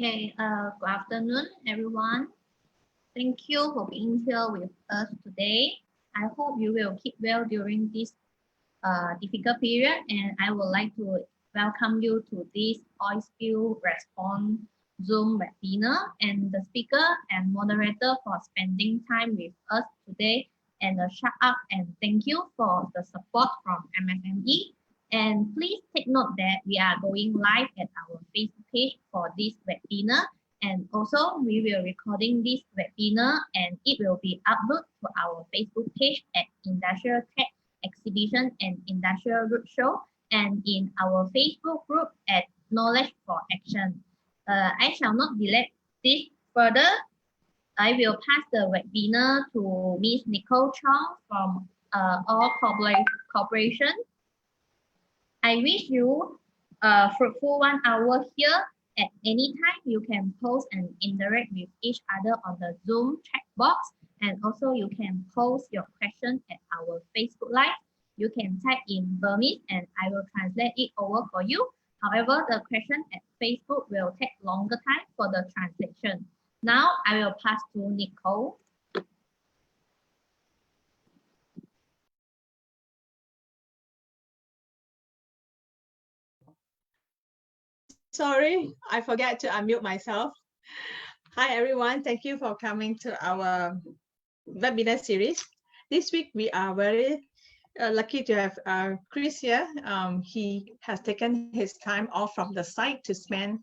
Okay, good afternoon, everyone. Thank you for being here with us today. I hope you will keep well during this difficult period, and I would like to welcome you to this oil spill response Zoom webinar. And the speaker and moderator for spending time with us today. And a shout out and thank you for the support from MSME. And please take note that we are going live at our Facebook page for this webinar. And also, we will recording this webinar and it will be uploaded to our Facebook page at Industrial Tech Exhibition and Industrial Roadshow and in our Facebook group at Knowledge for Action. I shall not delay this further. I will pass the webinar to Ms. Nicole Chong from All Corporation. I wish you a fruitful 1 hour here. At any time, you can post and interact with each other on the Zoom chat box. And also you can post your question at our Facebook Live. You can type in Burmese and I will translate it over for you. However, the question at Facebook will take longer time for the translation. Now I will pass to Nicole. Sorry, I forgot to unmute myself. Hi, everyone. Thank you for coming to our webinar series. This week, we are very lucky to have Chris here. He has taken his time off from the site to spend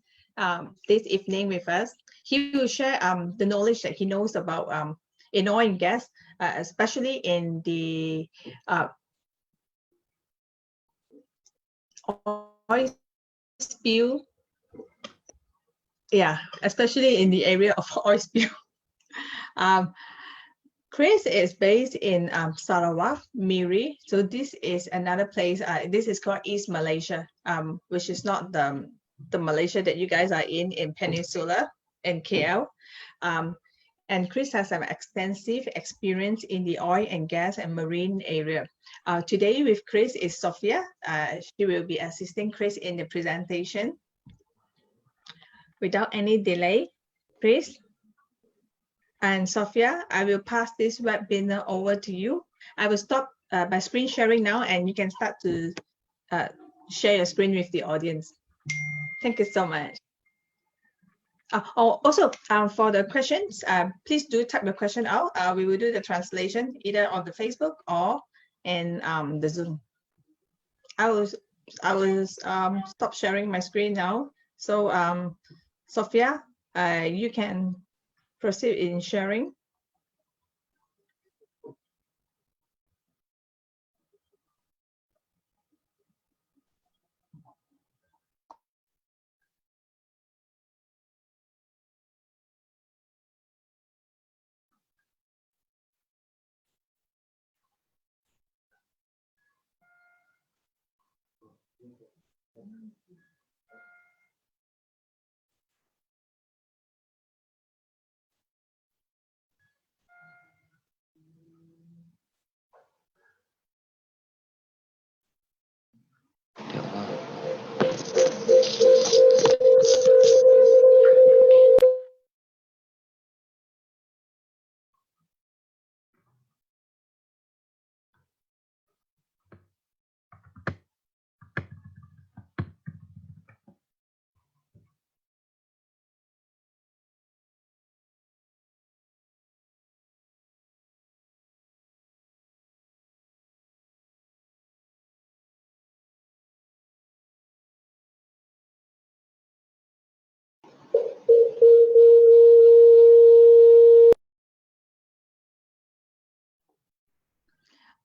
this evening with us. He will share the knowledge that he knows about in oil and gas, especially in the oil spill. Yeah, especially in the area of oil spill. Chris is based in Sarawak, Miri. So this is another place. This is called East Malaysia, which is not the Malaysia that you guys are in Peninsula and KL. And Chris has some extensive experience in the oil and gas and marine area. Today with Chris is Sophia. She will be assisting Chris in the presentation. Without any delay, Chris and Sophia, I will pass this webinar over to you. I will stop my screen sharing now and you can start to share your screen with the audience. Thank you so much. Also, for the questions, please do type your question out. We will do the translation either on the Facebook or in the Zoom. I will stop sharing my screen now. So Sophia, you can proceed in sharing.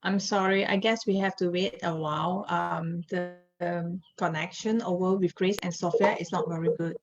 I'm sorry, I guess we have to wait a while. The connection over with Chris and Sophia is not very good.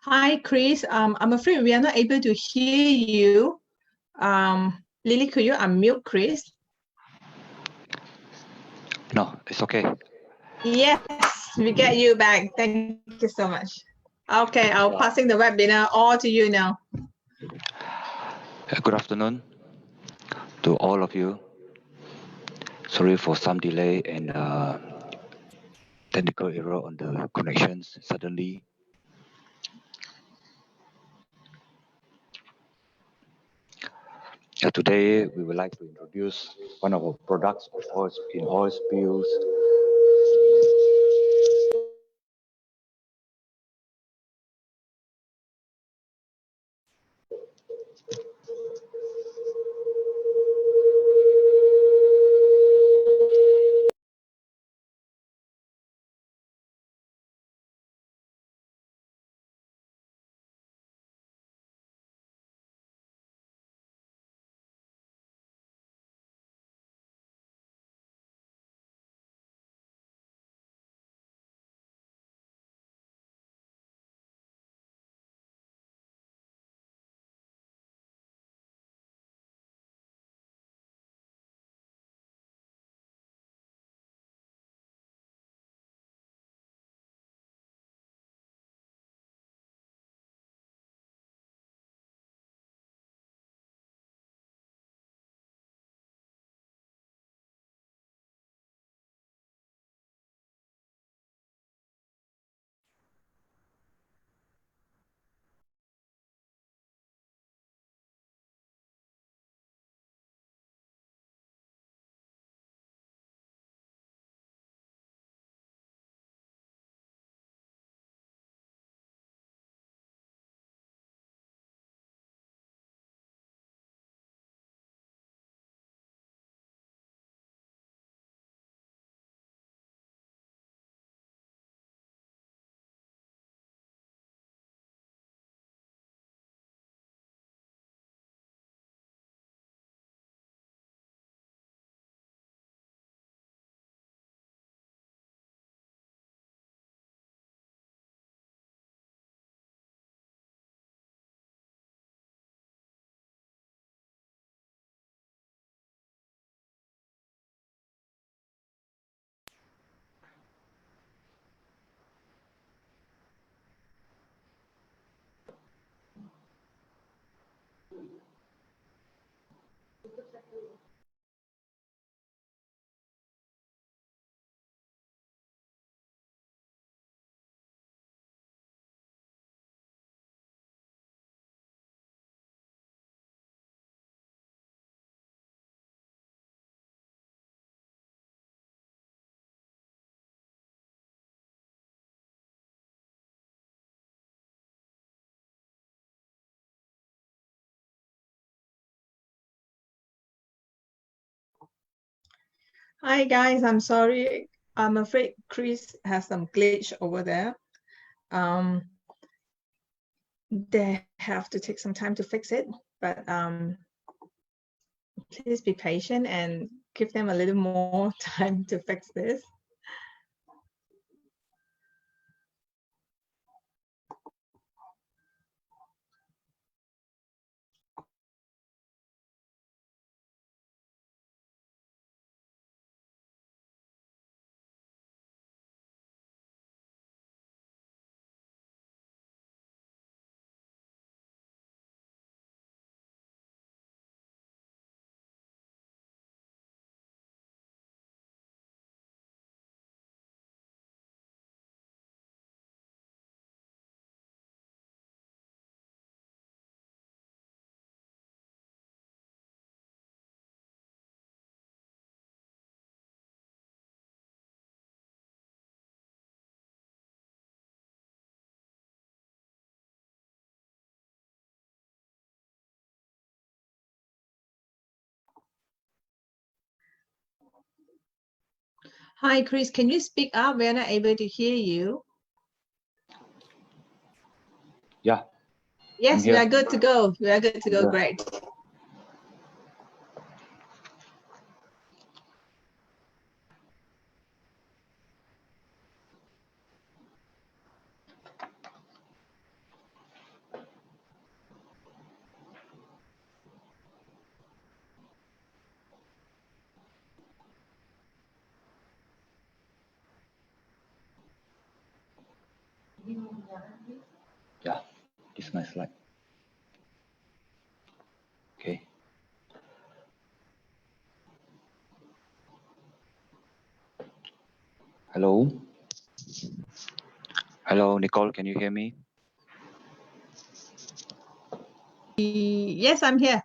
Hi, Chris. I'm afraid we are not able to hear you. Lily, could you unmute Chris? No, it's okay. Yes, we get you back. Thank you so much. Okay, I'll passing the webinar all to you now. Good afternoon to all of you. Sorry for some delay and technical error on the connections suddenly. Today, we would like to introduce one of our products in oil spills. Hi guys, I'm sorry. I'm afraid Chris has some glitch over there. They have to take some time to fix it, but please be patient and give them a little more time to fix this. Hi, Chris, can you speak up? We're not able to hear you. Yeah. Yes, we are good to go. We are good to go. Yeah. Great. Yeah, this is my slide. Okay. Hello. Hello, Nicole, can you hear me? Yes, I'm here.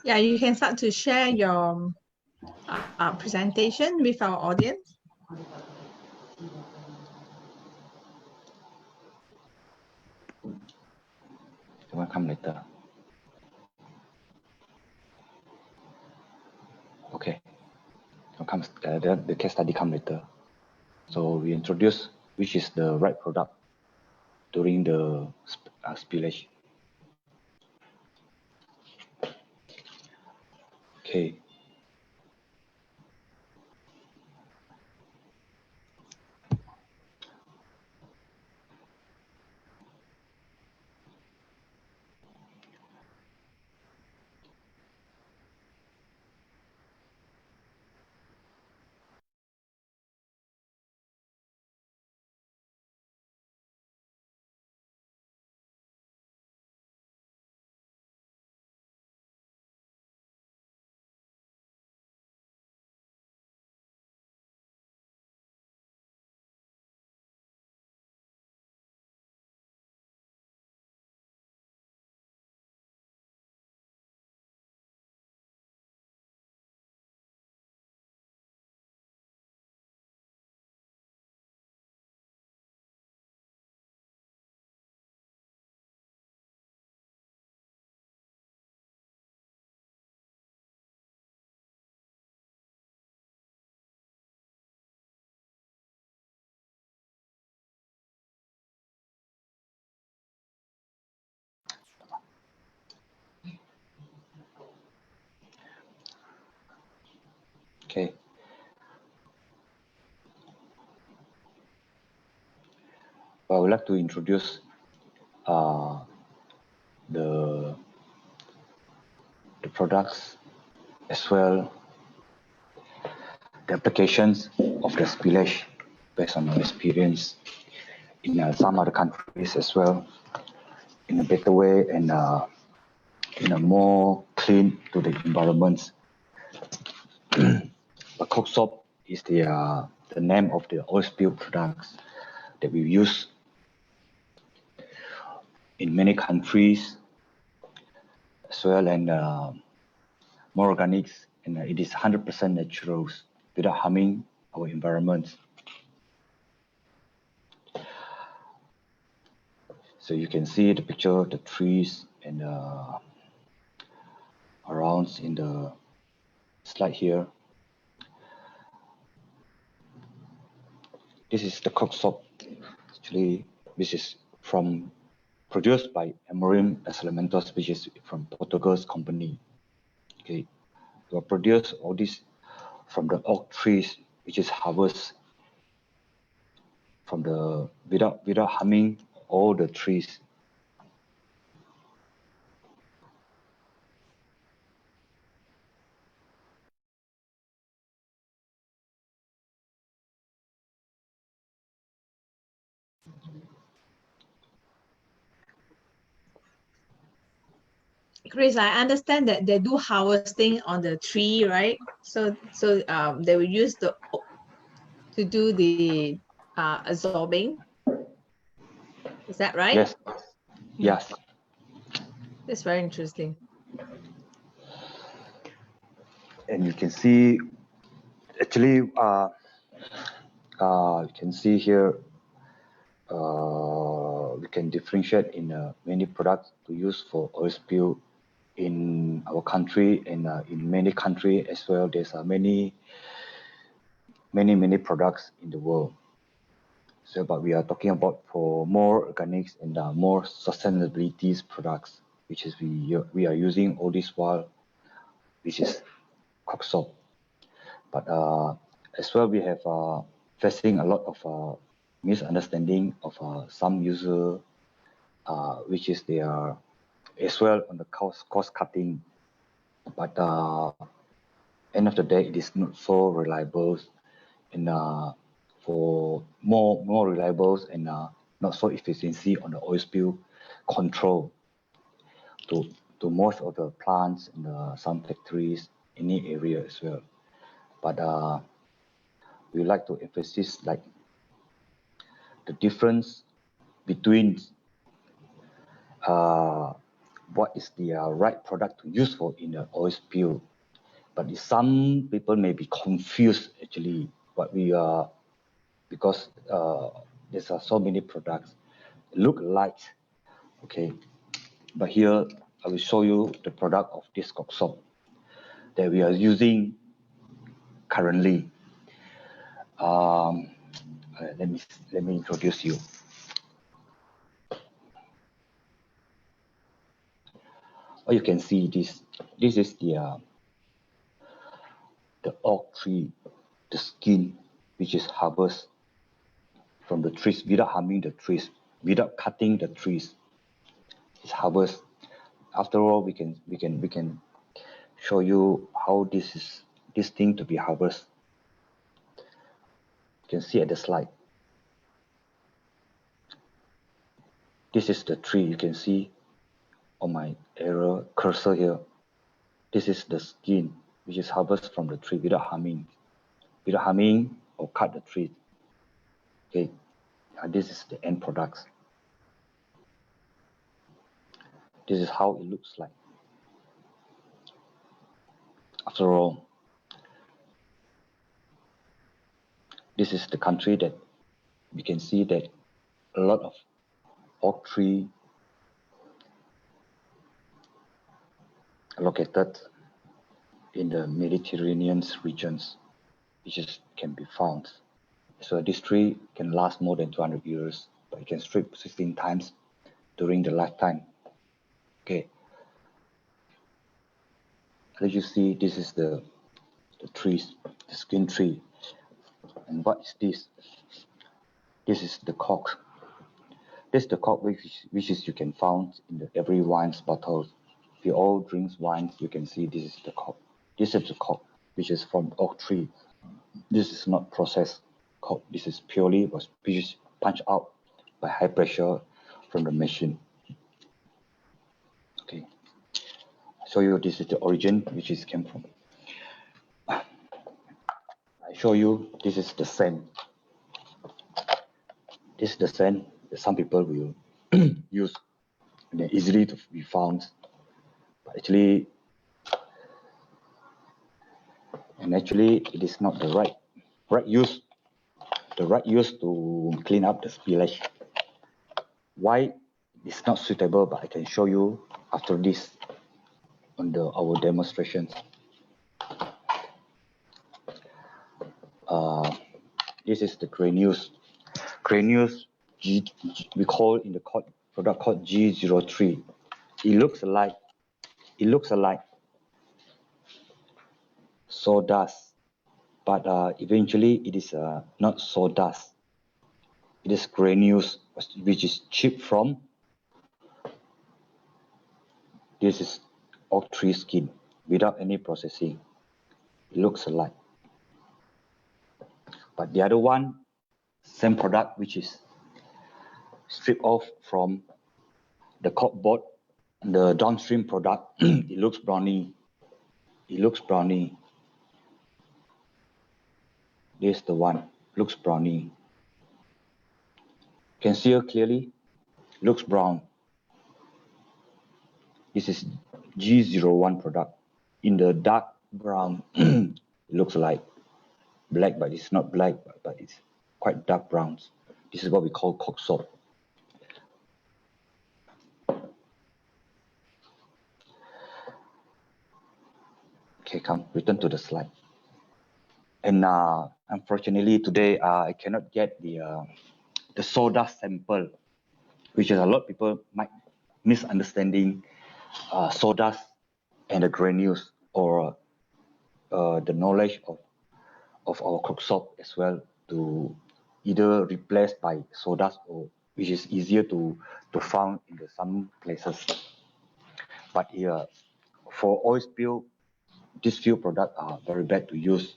Yeah, you can start to share your presentation with our audience. You want to come later? Okay. The case study come later. So we introduce which is the right product during the spillage. Okay. Okay. I would like to introduce the products as well, the applications of the spillage based on my experience in some other countries as well, in a better way and in a more clean to the environment. The coke soap is the name of the oil spill products that we use in many countries as well, and more organics, and it is 100% natural without harming our environment. So you can see the picture of the trees and around in the slide here. This is the coke soap. Actually, this is produced by Amorim Elementos, which is from Portugal's company. Okay, we produce all this from the oak trees, which is harvested from the without harming all the trees. Chris, I understand that they do harvesting on the tree, right? So they will use the to do the absorbing. Is that right? Yes. Yes. That's very interesting. And you can see, actually, you can see here, we can differentiate in many products to use for oil spill in our country and in many countries as well. There's many products in the world. So, but we are talking about for more organics and more sustainability products, which is we are using all this while, which is coke soap. But as well, we have facing a lot of misunderstanding of some user, which is they are as well on the cost cutting. But end of the day, it is not so reliable, and for more reliable and not so efficiency on the oil spill control to most of the plants in some factories, any area as well. But we like to emphasize like the difference between what is the right product to use for in the oil spill. But some people may be confused actually what we are, because there's so many products look like, okay, but here I will show you the product of this Kok Sop that we are using currently. Let me introduce you. Oh, you can see this. This is the oak tree, the skin, which is harvested from the trees without harming the trees, without cutting the trees. It's harvested. After all, we can show you how this thing to be harvested. You can see at the slide. This is the tree. You can see on my arrow cursor here. This is the skin which is harvested from the tree without harming or cut the tree. Okay, this is the end products. This is how it looks like. After all, this is the country that we can see that a lot of oak tree located in the Mediterranean regions, which can be found. So this tree can last more than 200 years, but it can strip 16 times during the lifetime. Okay. As you see, this is the trees, the skin tree. And what is this? This is the cork. This is the cork which is you can find in every wine's bottle. If you all drink wine, you can see this is the cork. This is the cork, which is from oak tree. This is not processed cork. This is purely which is punched out by high pressure from the machine. Okay. I show you this is the origin which is came from. I show you this is the sand. This is the sand that some people will use, and they're easily to be found. But actually it is not the right use. The right use to clean up the spillage. Why it's not suitable, but I can show you after this on our demonstrations. This is the granules. Granules we call in the product called G03. It looks like sawdust, but eventually it is not sawdust. It is granules which is chipped from. This is oak tree skin without any processing. It looks alike. But the other one, same product, which is stripped off from the corkboard, the downstream product, it looks browny. It looks browny. This is the one, looks browny. Can see it clearly? Looks brown. This is G01 product. In the dark brown, it looks like black, but it's not black, but it's quite dark browns. This is what we call Kok Sop. Okay, come, return to the slide. And unfortunately today I cannot get the sawdust sample, which is a lot of people might misunderstanding sawdust and the granules, or the knowledge of our Kok Sop as well, to either replace by sawdust, or which is easier to find in some places. But here for oil spill, these few products are very bad to use,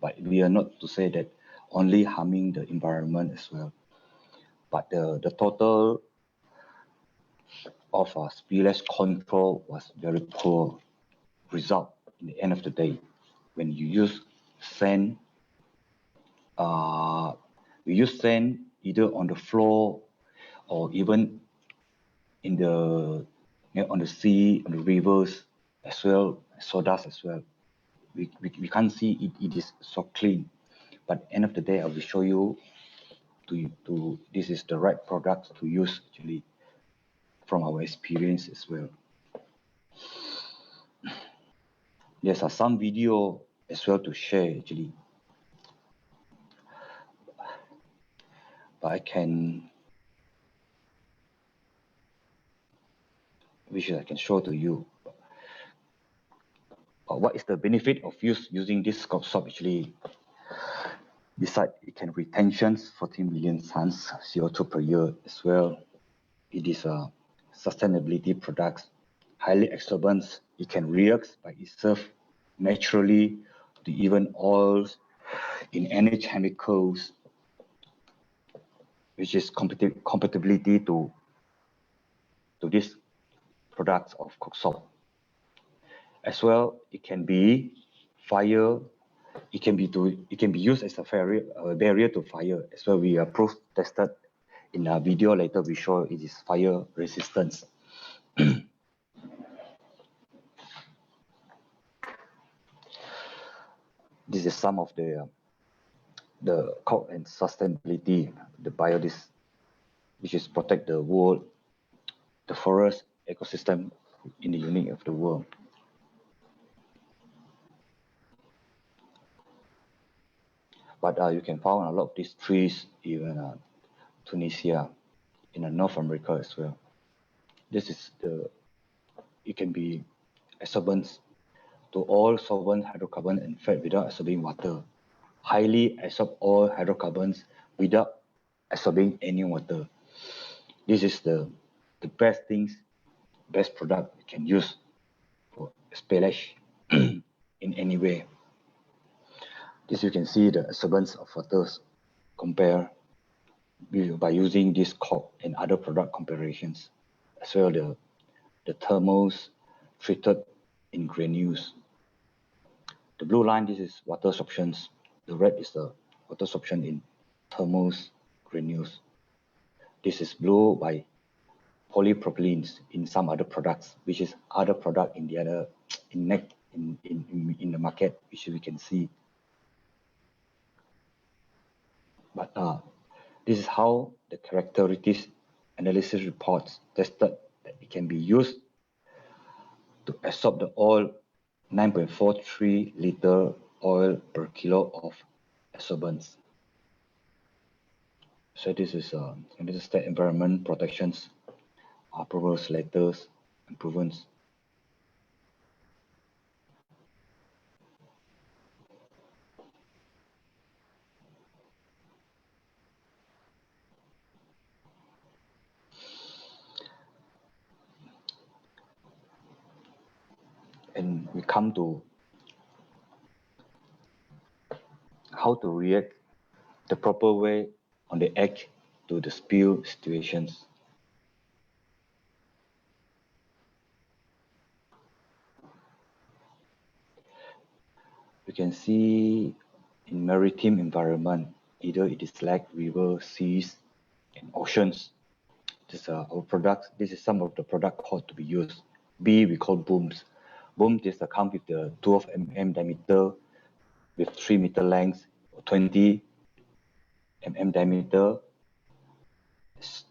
but we are not to say that only harming the environment as well. But the total of spillage control was very poor result in the end of the day. When you use sand, we use sand either on the floor or even in the on the sea, on the rivers as well, sawdust as well. We can't see it is so clean. But end of the day, I will show you to this is the right product to use actually from our experience as well. There's some video as well to share actually. But I can, which I can show to you. What is the benefit of using this soap actually? Besides, it can retention 14 million tons CO2 per year as well. It is a sustainability product, highly absorbent. It can react by itself naturally to even oils in any chemicals, which is compatibility to this products of cook soap. As well, it can be fire. It can be used as a barrier to fire. As well, we are proof tested in a video later. We show it is fire resistance. This is some of the COP and sustainability, the biodiversity, which is protect the world, the forest ecosystem in the unit of the world. But you can find a lot of these trees, even Tunisia, in North America as well. This is it can be absorbent to all solvent hydrocarbon and fat without absorbing water. Highly absorb all hydrocarbons without absorbing any water. This is the best product we can use for spillage in any way. This you can see the absorbance of waters compare by using this COP and other product comparisons. As well the thermals treated in granules. The blue line, this is water absorptions. The red is the water absorption in thermals granules. This is blue by polypropylenes in some other products, which is other product in the other in the market, which we can see. But this is how the characteristics analysis reports tested that it can be used to absorb the oil 9.43 liter oil per kilo of absorbance. So this is state environment protections, approvals letters, improvements. And we come to how to react the proper way on the edge to the spill situations. You can see in maritime environment, either it is like river, seas, and oceans. This our products. This is some of the product code to be used. B we call booms. Boom is come with the 12 mm diameter with 3 meter length, 20 mm diameter,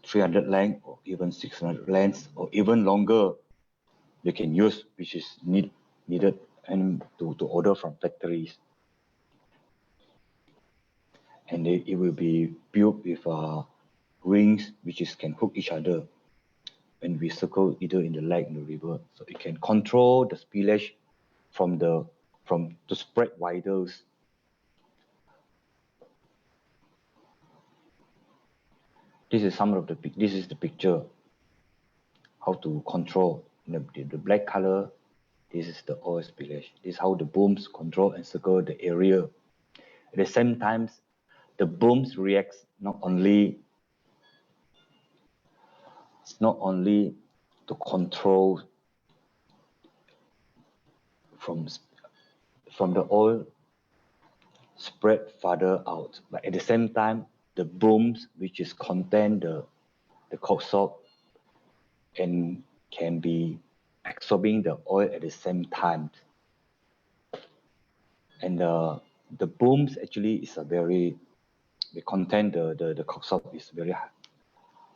300 length, or even 600 length, or even longer. You can use, which is needed and to order from factories. And it will be built with rings which can hook each other when we circle either in the lake and the river. So it can control the spillage from the spread wider. This is the picture how to control the black color This is the oil spillage. This is how the booms control and circle the area. At the same time, the booms reacts not only to control from the oil spread further out, but at the same time, the booms which is contain the coke salt and can be absorbing the oil at the same time. And the booms actually is they contain the coke salt is very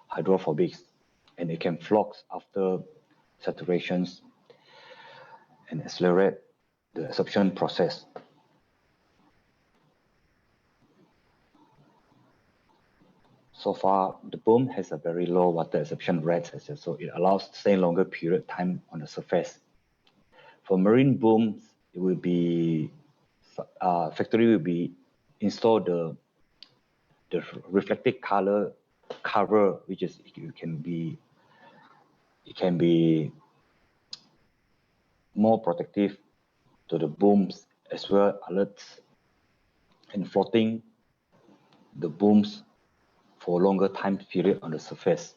hydrophobic, and it can flux after saturations and accelerate the absorption process. So far, the boom has a very low water absorption rate, so it allows stay longer period time on the surface. For marine booms, it will be factory will be install the reflective color cover, which is it can be more protective to the booms as well, alerts and floating the booms for longer time period on the surface.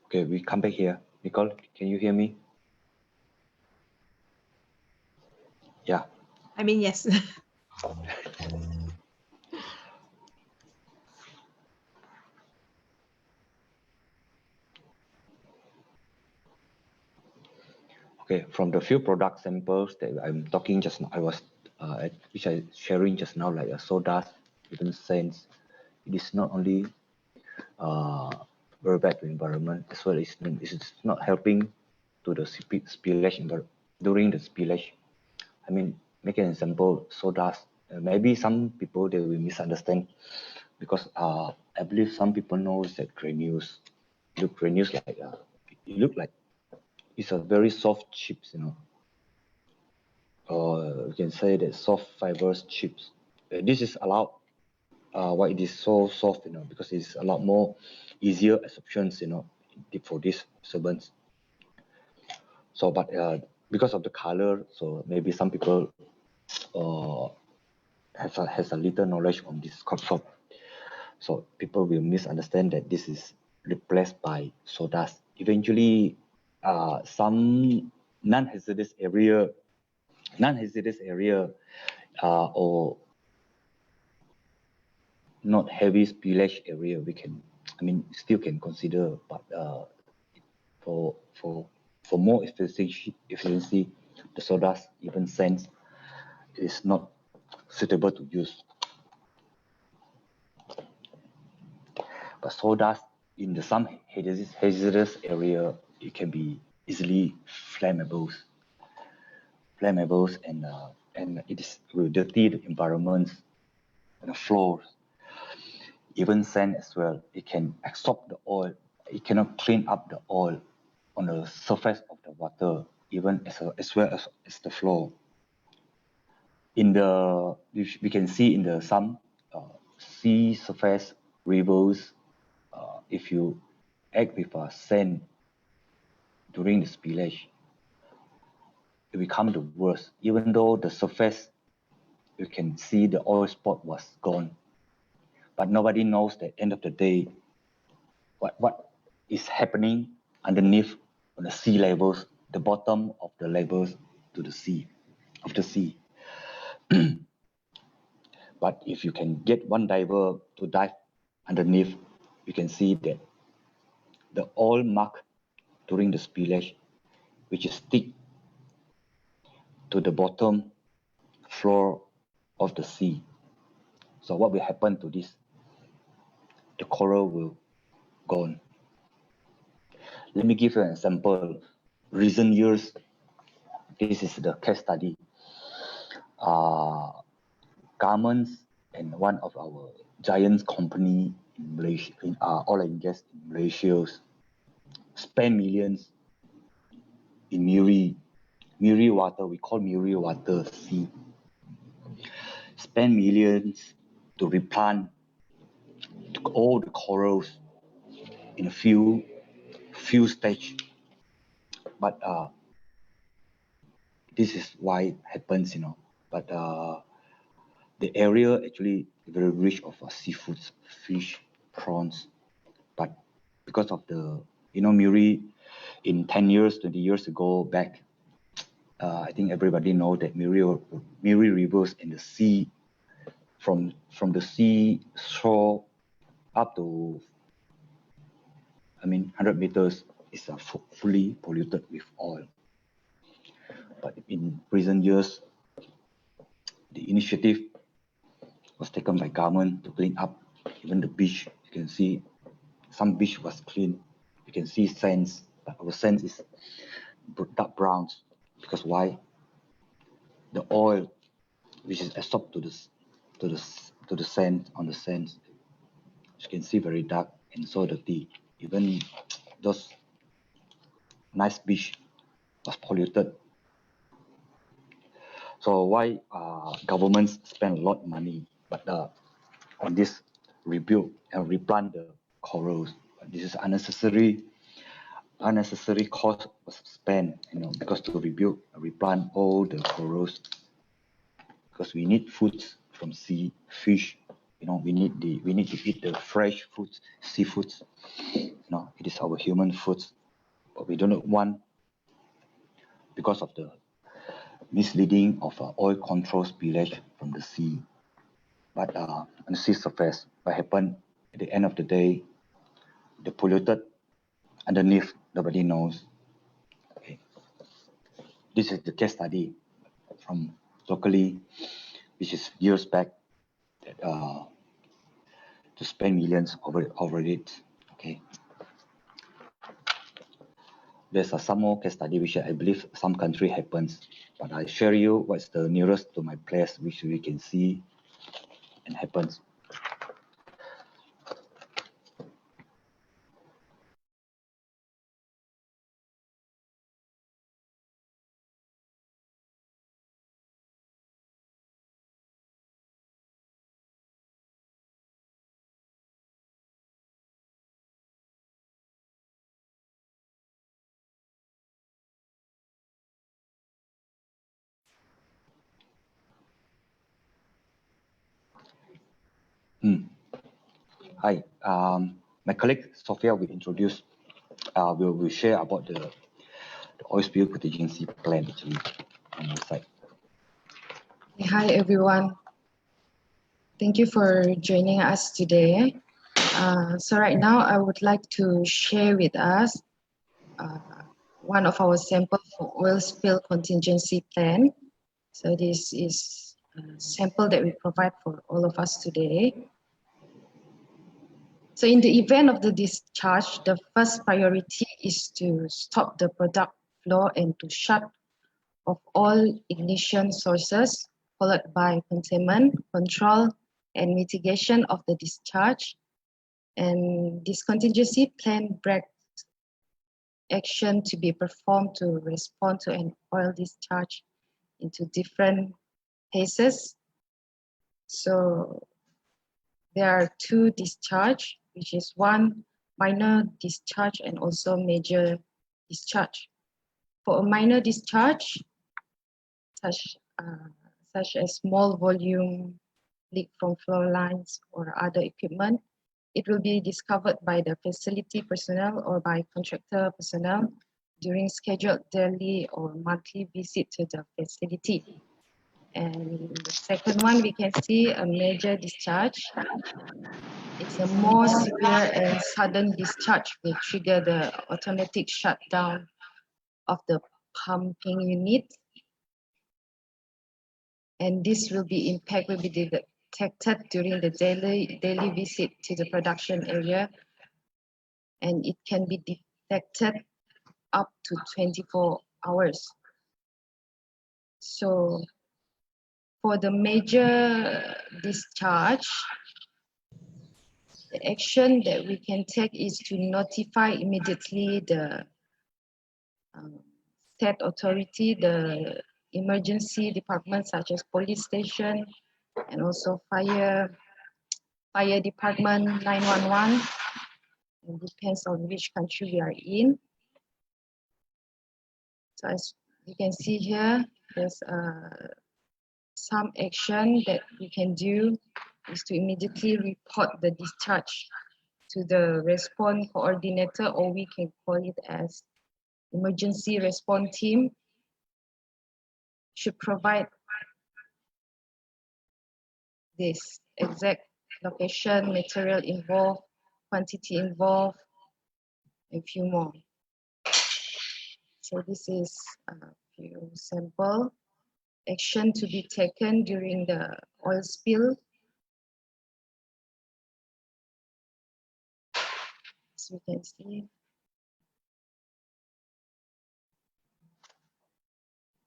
Okay, we come back here. Nicole, can you hear me? Yeah. I mean, yes. Okay, from the few product samples that I'm talking just now, which I sharing just now, like a soda, even sense, it is not only very bad to environment as well. It's not helping to the spillage during the spillage. I mean, make an example, soda. Maybe some people they will misunderstand because I believe some people knows that granules look like it look like it's a very soft chips, you know. Or you can say that soft fibers chips. This is allowed why it is so soft, you know, because it's a lot more easier absorptions, you know, for these servants. So, but because of the color, so maybe some people has a little knowledge on this concept. So people will misunderstand that this is replaced by sodas. Eventually, some non-hazardous area or not heavy spillage area, we can, I mean, still can consider, but for more efficiency, the sodas even sense is not suitable to use. But sodas in the some hazardous area, it can be easily flammables, and it will dirty the environments and the floors. Even sand as well, it can absorb the oil. It cannot clean up the oil on the surface of the water, even as well as the floor. We can see in the some sea surface rivers, if you act with sand during the spillage, it become the worst. Even though the surface, you can see the oil spot was gone, but nobody knows that end of the day what is happening underneath on the sea levels, the bottom of the levels to the sea, of the sea. But if you can get one diver to dive underneath, you can see that the oil mark during the spillage, which is stick to the bottom floor of the sea. So what will happen to this? The coral will gone. Let me give you an example. Recent years, this is the case study. Governments and one of our giant company in Malaysia, in oil and gas in Malaysia, spend millions in Miri water. We call Miri water sea. Spend millions to replant all the corals in a few stage. But this is why it happens, But the area actually very rich of seafoods, fish, prawns. But because of the, Miri, in 10 years, 20 years ago back, I think everybody know that Miri rivers in the sea, from the sea shore up to, 100 meters is fully polluted with oil. But in recent years, the initiative was taken by government to clean up even the beach. You can see some beach was clean. You can see sands, but our sands is dark browns. Because why? The oil which is absorbed to the sand, on the sands, you can see very dark and so dirty. Even those nice beach was polluted. So why governments spend a lot of money, but on this rebuild and replant the corals? This is unnecessary cost was spent, because to rebuild and replant all the corals, because we need foods from sea, fish. We need to eat the fresh foods, seafoods. It is our human foods, but we do not want, because of the misleading of oil control spillage from the sea. But on the sea surface, what happened at the end of the day, the polluted underneath, nobody knows. Okay. This is the case study from locally, which is years back, that to spend millions over it. Okay. There's some more case study which I believe some country happens, but I share you what's the nearest to my place which we can see and happens. Hi, my colleague Sophia will introduce, will share about the oil spill contingency plan actually on the site. Hi everyone. Thank you for joining us today. So right now I would like to share with us one of our sample for oil spill contingency plan. So this is a sample that we provide for all of us today. So in the event of the discharge, the first priority is to stop the product flow and to shut off all ignition sources, followed by containment, control, and mitigation of the discharge. And this contingency plan breaks action to be performed to respond to an oil discharge into different phases. So there are two discharge, which is one minor discharge and also major discharge. For a minor discharge, such as small volume leak from flow lines or other equipment, it will be discovered by the facility personnel or by contractor personnel during scheduled daily or monthly visit to the facility. And the second one, we can see a major discharge. It's a more severe and sudden discharge will trigger the automatic shutdown of the pumping unit. And this will be detected during the daily visit to the production area. And it can be detected up to 24 hours. So for the major discharge, the action that we can take is to notify immediately the state authority, the emergency department such as police station and also fire department 911. It depends on which country we are in. So as you can see here, there's some action that we can do is to immediately report the discharge to the response coordinator, or we can call it as emergency response team. Should provide this exact location, material involved, quantity involved, and few more. So this is a few sample action to be taken during the oil spill. As we can see.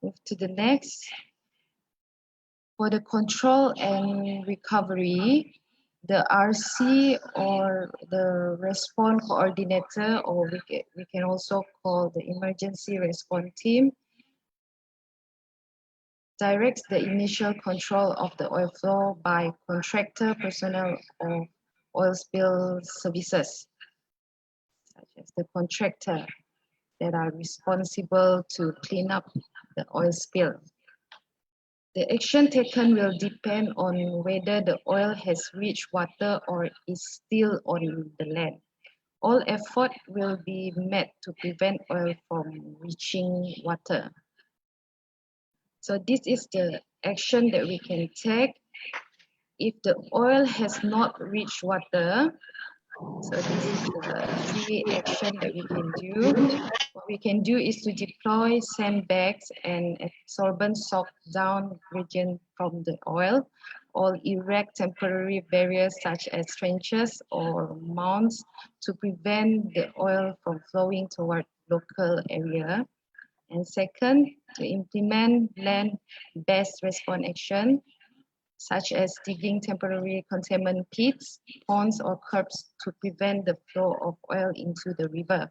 Move to the next. For the control and recovery, the RC or the response coordinator, or we can also call the emergency response team, directs the initial control of the oil flow by contractor personnel or oil spill services, such as the contractor that are responsible to clean up the oil spill. The action taken will depend on whether the oil has reached water or is still on the land. All effort will be made to prevent oil from reaching water. So this is the action that we can take if the oil has not reached water. So this is the three action that we can do. What we can do is to deploy sandbags and absorbent soak down gradient from the oil, or erect temporary barriers such as trenches or mounds to prevent the oil from flowing toward local area. And second, to implement land-based response action, such as digging temporary containment pits, ponds, or curbs to prevent the flow of oil into the river.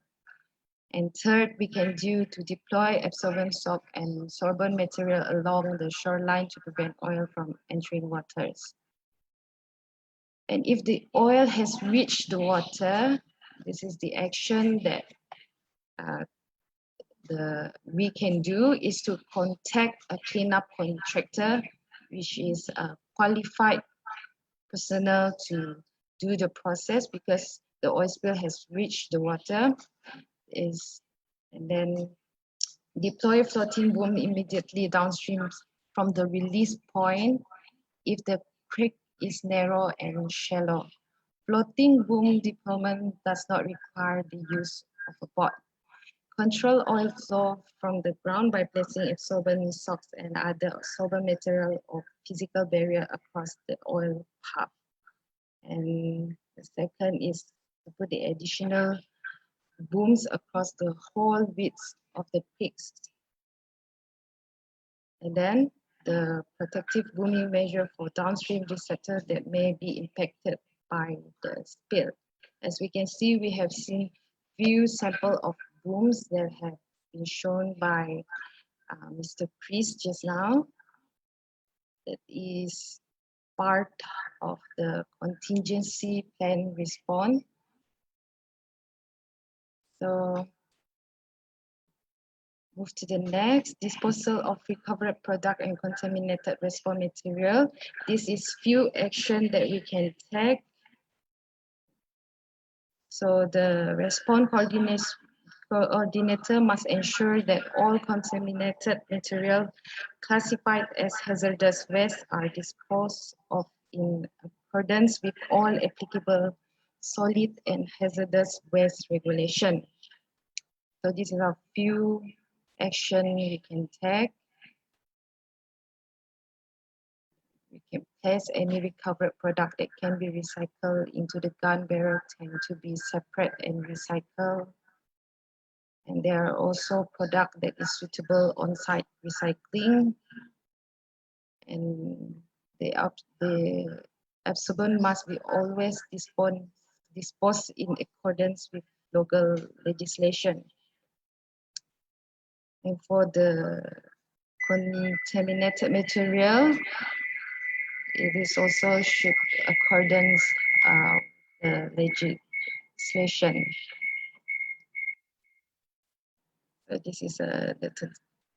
And third, we can do to deploy absorbent soap and sorbent material along the shoreline to prevent oil from entering waters. And if the oil has reached the water, this is the action that we can do is to contact a cleanup contractor, which is a qualified personnel to do the process because the oil spill has reached the water. And then deploy floating boom immediately downstream from the release point if the creek is narrow and shallow. Floating boom deployment does not require the use of a boat. Control oil flow from the ground by placing absorbent socks and other absorbent material or physical barrier across the oil path. And the second is to put the additional booms across the whole width of the peaks. And then the protective booming measure for downstream receptors that may be impacted by the spill. As we can see, we have seen few sample of booms that have been shown by Mr. Chris just now. That is part of the contingency plan response. So move to the next, disposal of recovered product and contaminated response material. This is few action that we can take. So the response coordinator must ensure that all contaminated material classified as hazardous waste are disposed of in accordance with all applicable solid and hazardous waste regulation. So these are a few action we can take. We can place any recovered product that can be recycled into the gun barrel tank to be separate and recycled. And there are also products that is suitable on-site recycling. And the absorbent must be always disposed in accordance with local legislation. And for the contaminated material, it is also should accordance the legislation. So this is the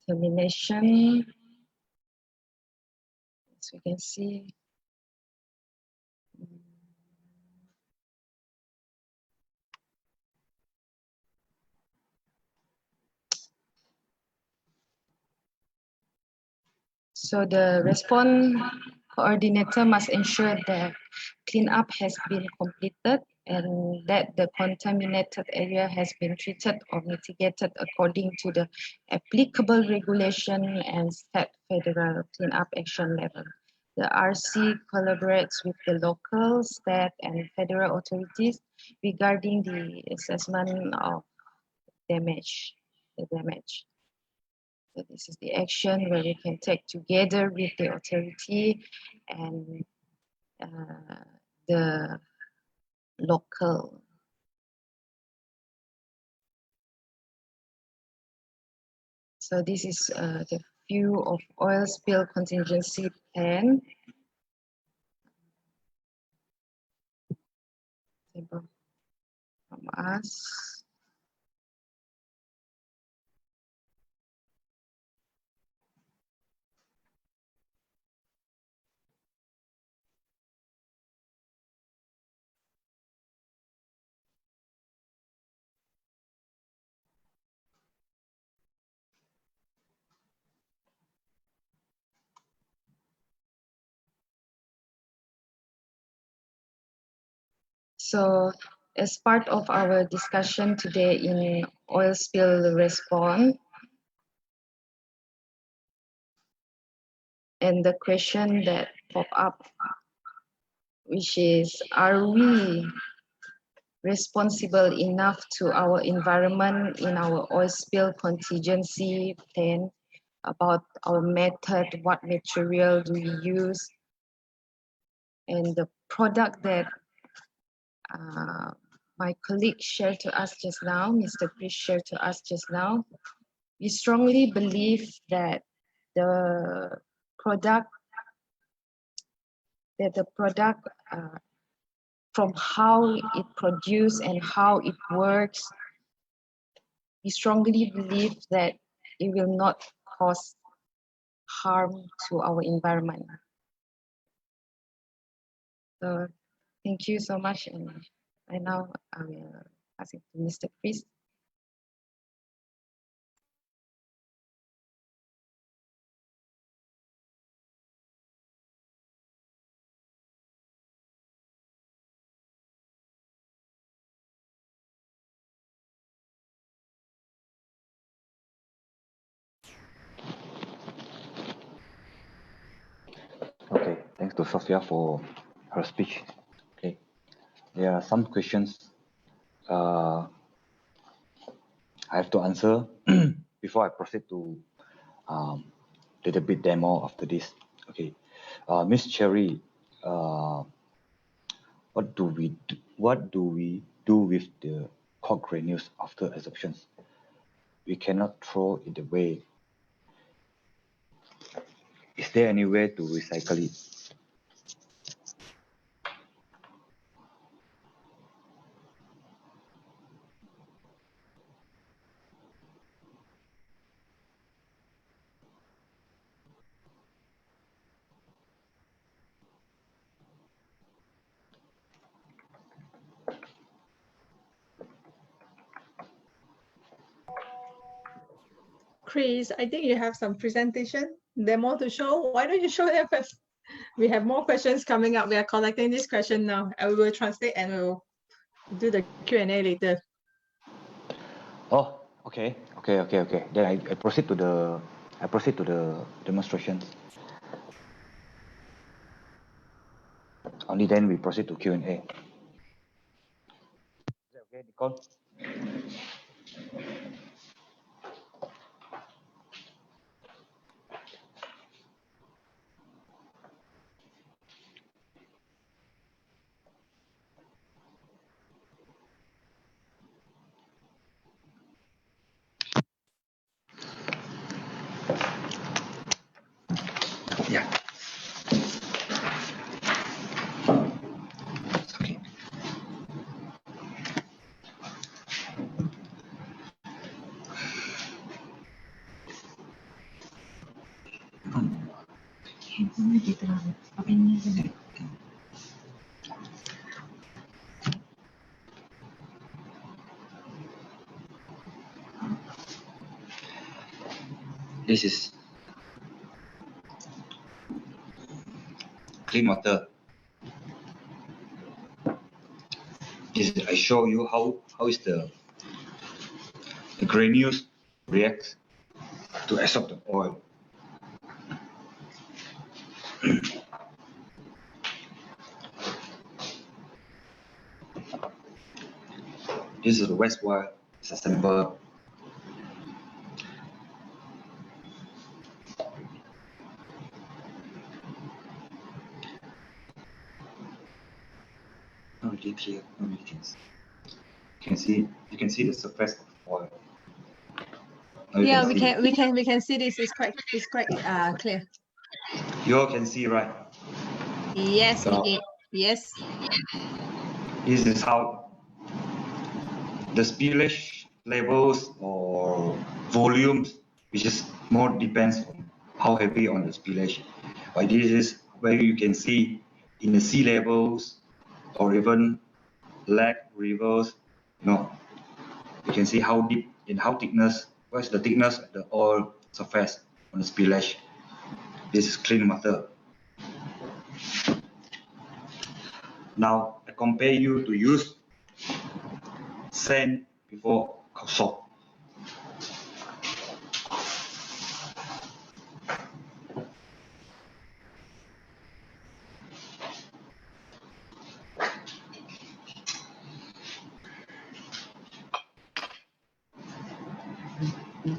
determination. As you can see. So the response coordinator must ensure that cleanup has been completed and that the contaminated area has been treated or mitigated according to the applicable regulation and set federal cleanup action level. The RC collaborates with the local, state, and federal authorities regarding the assessment of the damage. So this is the action where we can take together with the authority and the local. So this is the view of oil spill contingency plan. From us. So as part of our discussion today in oil spill response, and the question that pop up, which is, are we responsible enough to our environment in our oil spill contingency plan about our method, what material do we use, and the product that my colleague shared to us just now, Mr. Chris shared to us just now. We strongly believe that the product from how it produced and how it works, we strongly believe that it will not cause harm to our environment. So thank you so much, and right now I will pass it to Mr. Chris. Okay, thanks to Sophia for her speech. Okay, there are some questions I have to answer before I proceed to little bit demo after this. Okay, Miss Cherry, what do we do with the cork granules after absorptions? We cannot throw it away. Is there any way to recycle it? Chris, I think you have some presentation demo to show. Why don't you show them first? We have more questions coming up. We are collecting this question now, and we will translate and we will do the Q&A later. Oh, okay. Then I proceed to the demonstrations. Only then we proceed to Q&A. Is that okay, Nicole? Yeah. Okay. This is clean water. I show you how is the granules react to absorb the oil. This is the reservoir. It's a sample. Not really clear. Not really clear. You can see the surface of oil. Yeah, we can see this. It's quite clear. You all can see, right? Yes, yes. This is how the spillage levels or volumes, which is more depends on how heavy on the spillage. But this is where you can see in the sea levels or even lake, rivers. You can see how deep and how thickness. What's the thickness of the oil surface on the spillage? This is clean water. Now I compare you to use sand before salt. You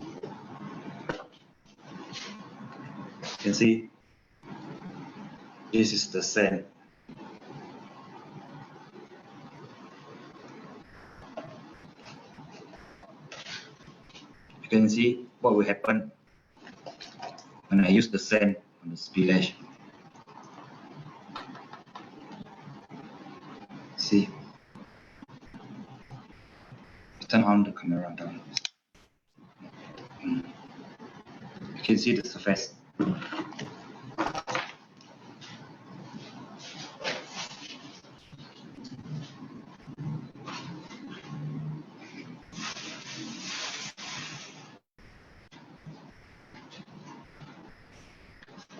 can see this is the sand. You can see what will happen when I use the sand on the spillage. See, turn on the camera down. You can see the surface.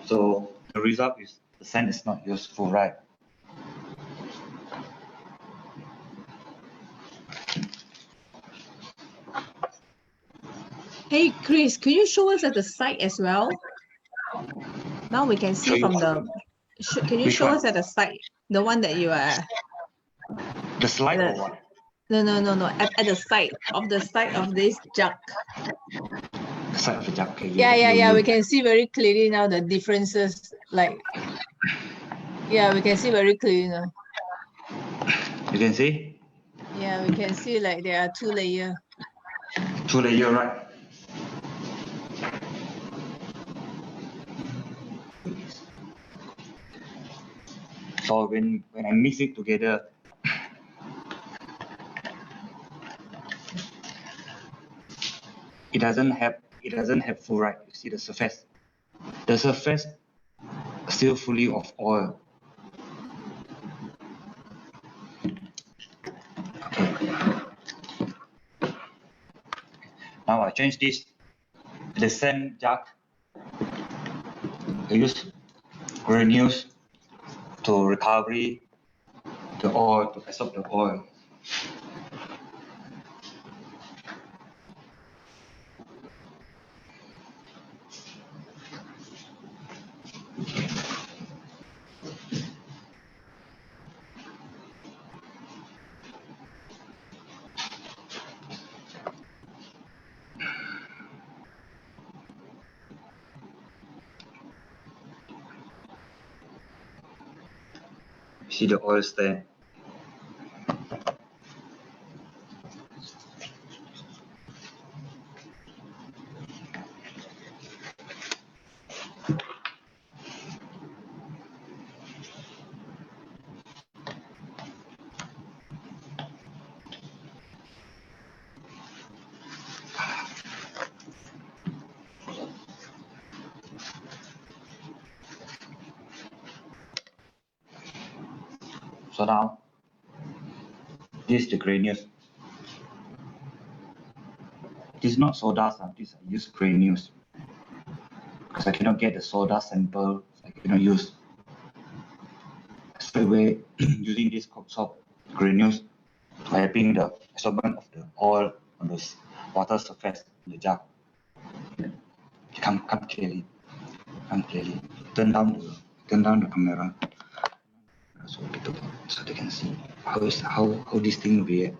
So the result is the sand is not useful, right? Hey, Chris, can you show us at the site as well? Now we can see from the. Can you show us at the site, the one that you are? The slide or what? No. At the site of this jug. The side of the jug. Okay, Yeah. We can see very clearly now the differences. Like, yeah, we can see very clearly now. You can see? Yeah, we can see like there are two layers. Two layer, right? So when I mix it together, it doesn't have fluoride. You see the surface. The surface still fully of oil. Okay. Now I change this the same jug, we use granules to recovery the oil, to absorb the oil. See the oil stain. So now, this is the granules. This is not soda, this I use granules. Because I cannot get the soda sample, so I cannot use. Straight away, using this soap granules to helping the absorption of the oil on the water surface in the jug. Come clearly. Come clearly. Turn down the camera. So they can see how this thing react.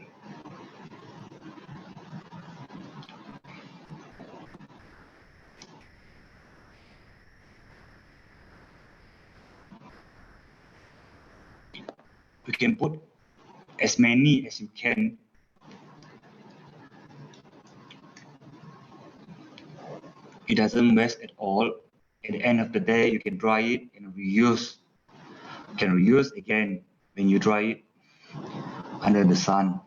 You can put as many as you can. It doesn't waste at all. At the end of the day, you can dry it and reuse. You can reuse again when you dry it under the sun.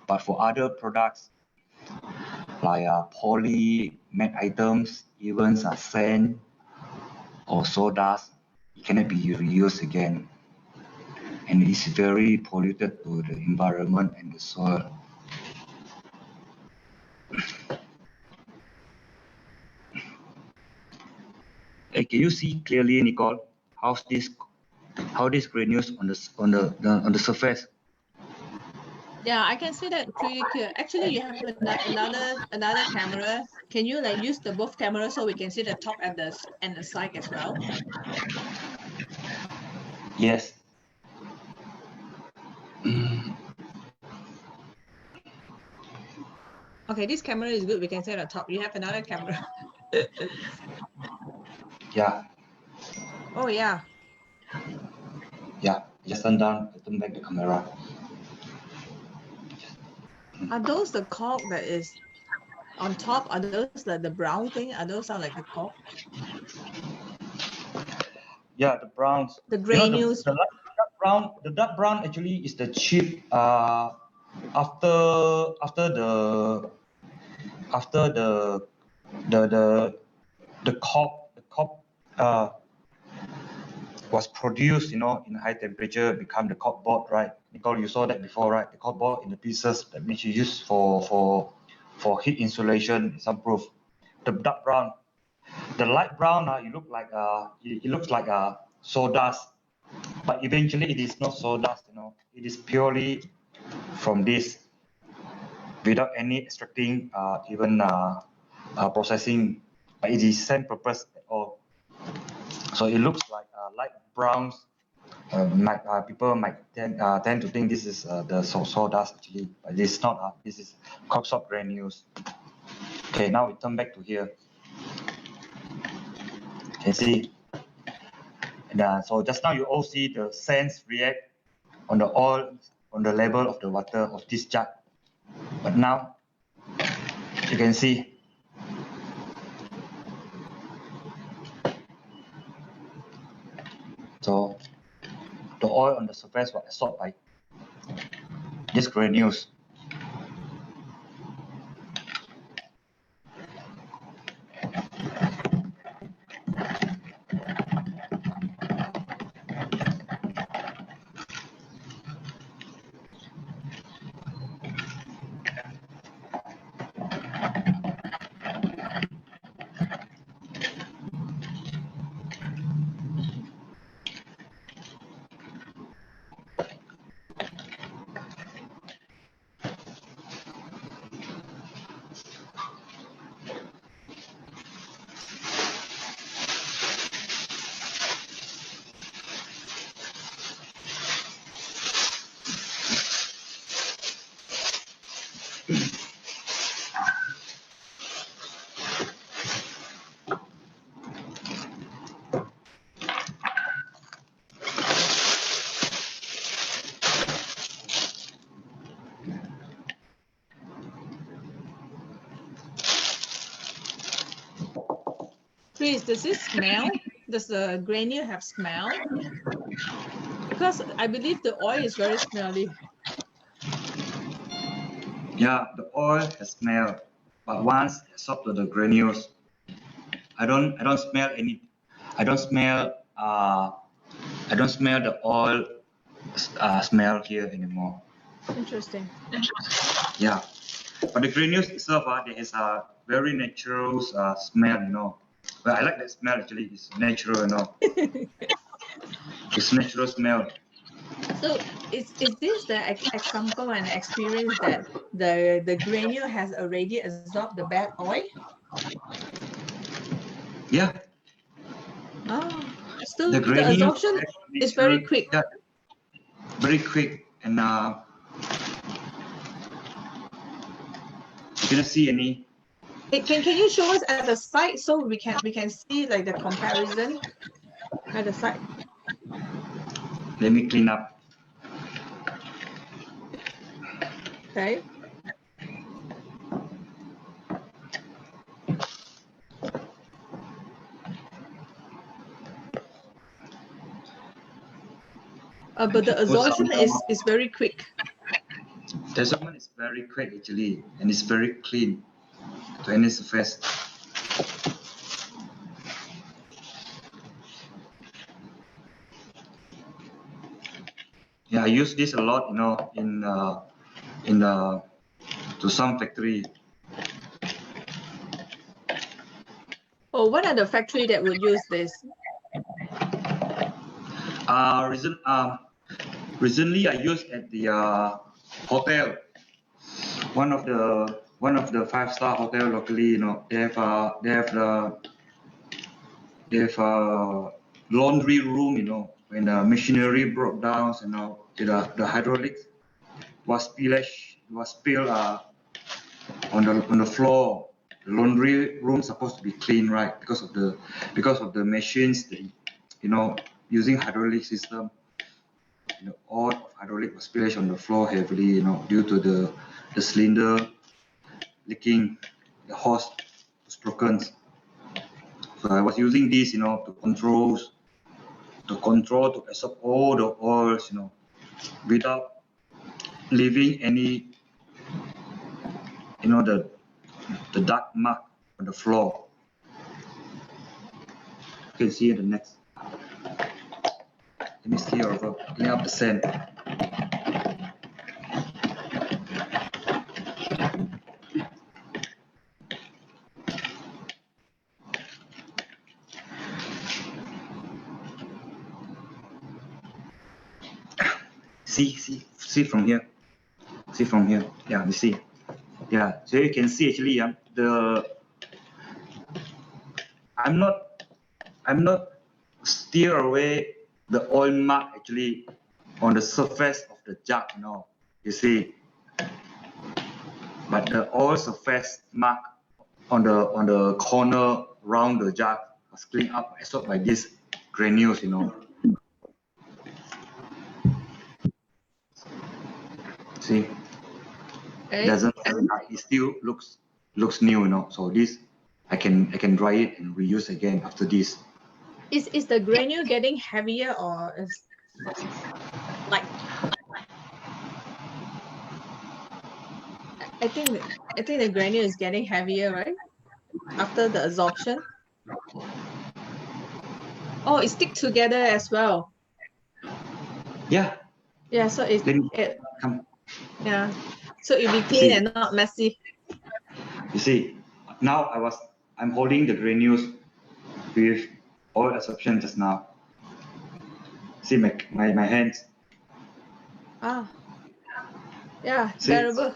But for other products like polymer items, even sand or sodas, it cannot be reused again. And it's very polluted to the environment and the soil. Can you see clearly, Nicole, how this granules on the surface? Yeah, I can see that pretty clear. Actually, you have another camera. Can you like use the both cameras so we can see the top and the side as well? Yes. Okay, this camera is good. We can see the top. You have another camera. Yeah. Oh yeah. Yeah. Just turn back the camera. Are those the cork that is on top? Are those the brown thing? Are those sound like the cork? Yeah, the browns. The granules. The dark brown actually is the chip after the cork was produced, in high temperature, become the corkboard, right? Nicole, you saw that before, right? The corkboard in the pieces that which you use for heat insulation, some proof. The dark brown, the light brown, it looks like sawdust, but eventually it is not sawdust. It is purely from this, without any extracting, even processing. But it is same purpose at all. So it looks like light browns. People might tend to think this is the sawdust actually, but it's not. This is cork soap granules. Okay, now we turn back to here. You can see. And, so just now you all see the sands react on the oil, on the level of the water of this jug. But now you can see so the oil on the surface was absorbed by these granules. Chris, does it smell? Does the granule have smell? Because I believe the oil is very smelly. Yeah, the oil has smell, but once absorbed to the granules, I don't smell any. I don't smell the oil smell here anymore. Interesting. Yeah, but the granules itself, there is a very natural smell, you know. But I like that smell actually. It's natural, you know. It's natural smell. So is this the example and experience that the granule has already absorbed the bad oil? Yeah. Oh, still The the granule absorption is very quick. Yeah, very quick, and you cannot see any. Can you show us at the side so we can see like the comparison at the side? Let me clean up. Okay. But the absorption is very quick. The absorption is very quick actually, and it's very clean to any surface. Yeah, I use this a lot, you know, in the to some factory. Oh, what are the factory that would use this? Recently I used at the hotel, one of the 5-star hotel locally. You know, they have a laundry room. You know, when the machinery broke down, you know, the hydraulics was spilled on the floor. The laundry room supposed to be clean, right? Because of the machines, you know, using hydraulic system. You know, all of hydraulic was spilled on the floor heavily. You know, due to the cylinder leaking, the hose was broken. So I was using this, you know, to absorb all the oils, you know, without leaving any, you know, the dark mark on the floor. You can see in the next. Let me see over, clean up the sand. See from here. See from here. Yeah, you see. Yeah, so you can see actually, I'm not steer away the oil mark actually on the surface of the jug, you know. You see, but the oil surface mark on the corner around the jug was cleaned up, absorbed by these granules, you know. See, Okay. It still looks new, you know. So this I can dry it and reuse again after this. Is the granule getting heavier or is light? I think the granule is getting heavier, right? After the absorption. Oh, it sticks together as well. Yeah. Yeah, so it come. Yeah, so it'll be clean and not messy. You see, now I'm holding the granules with oil absorption just now. See my hands. Ah, yeah, See? terrible.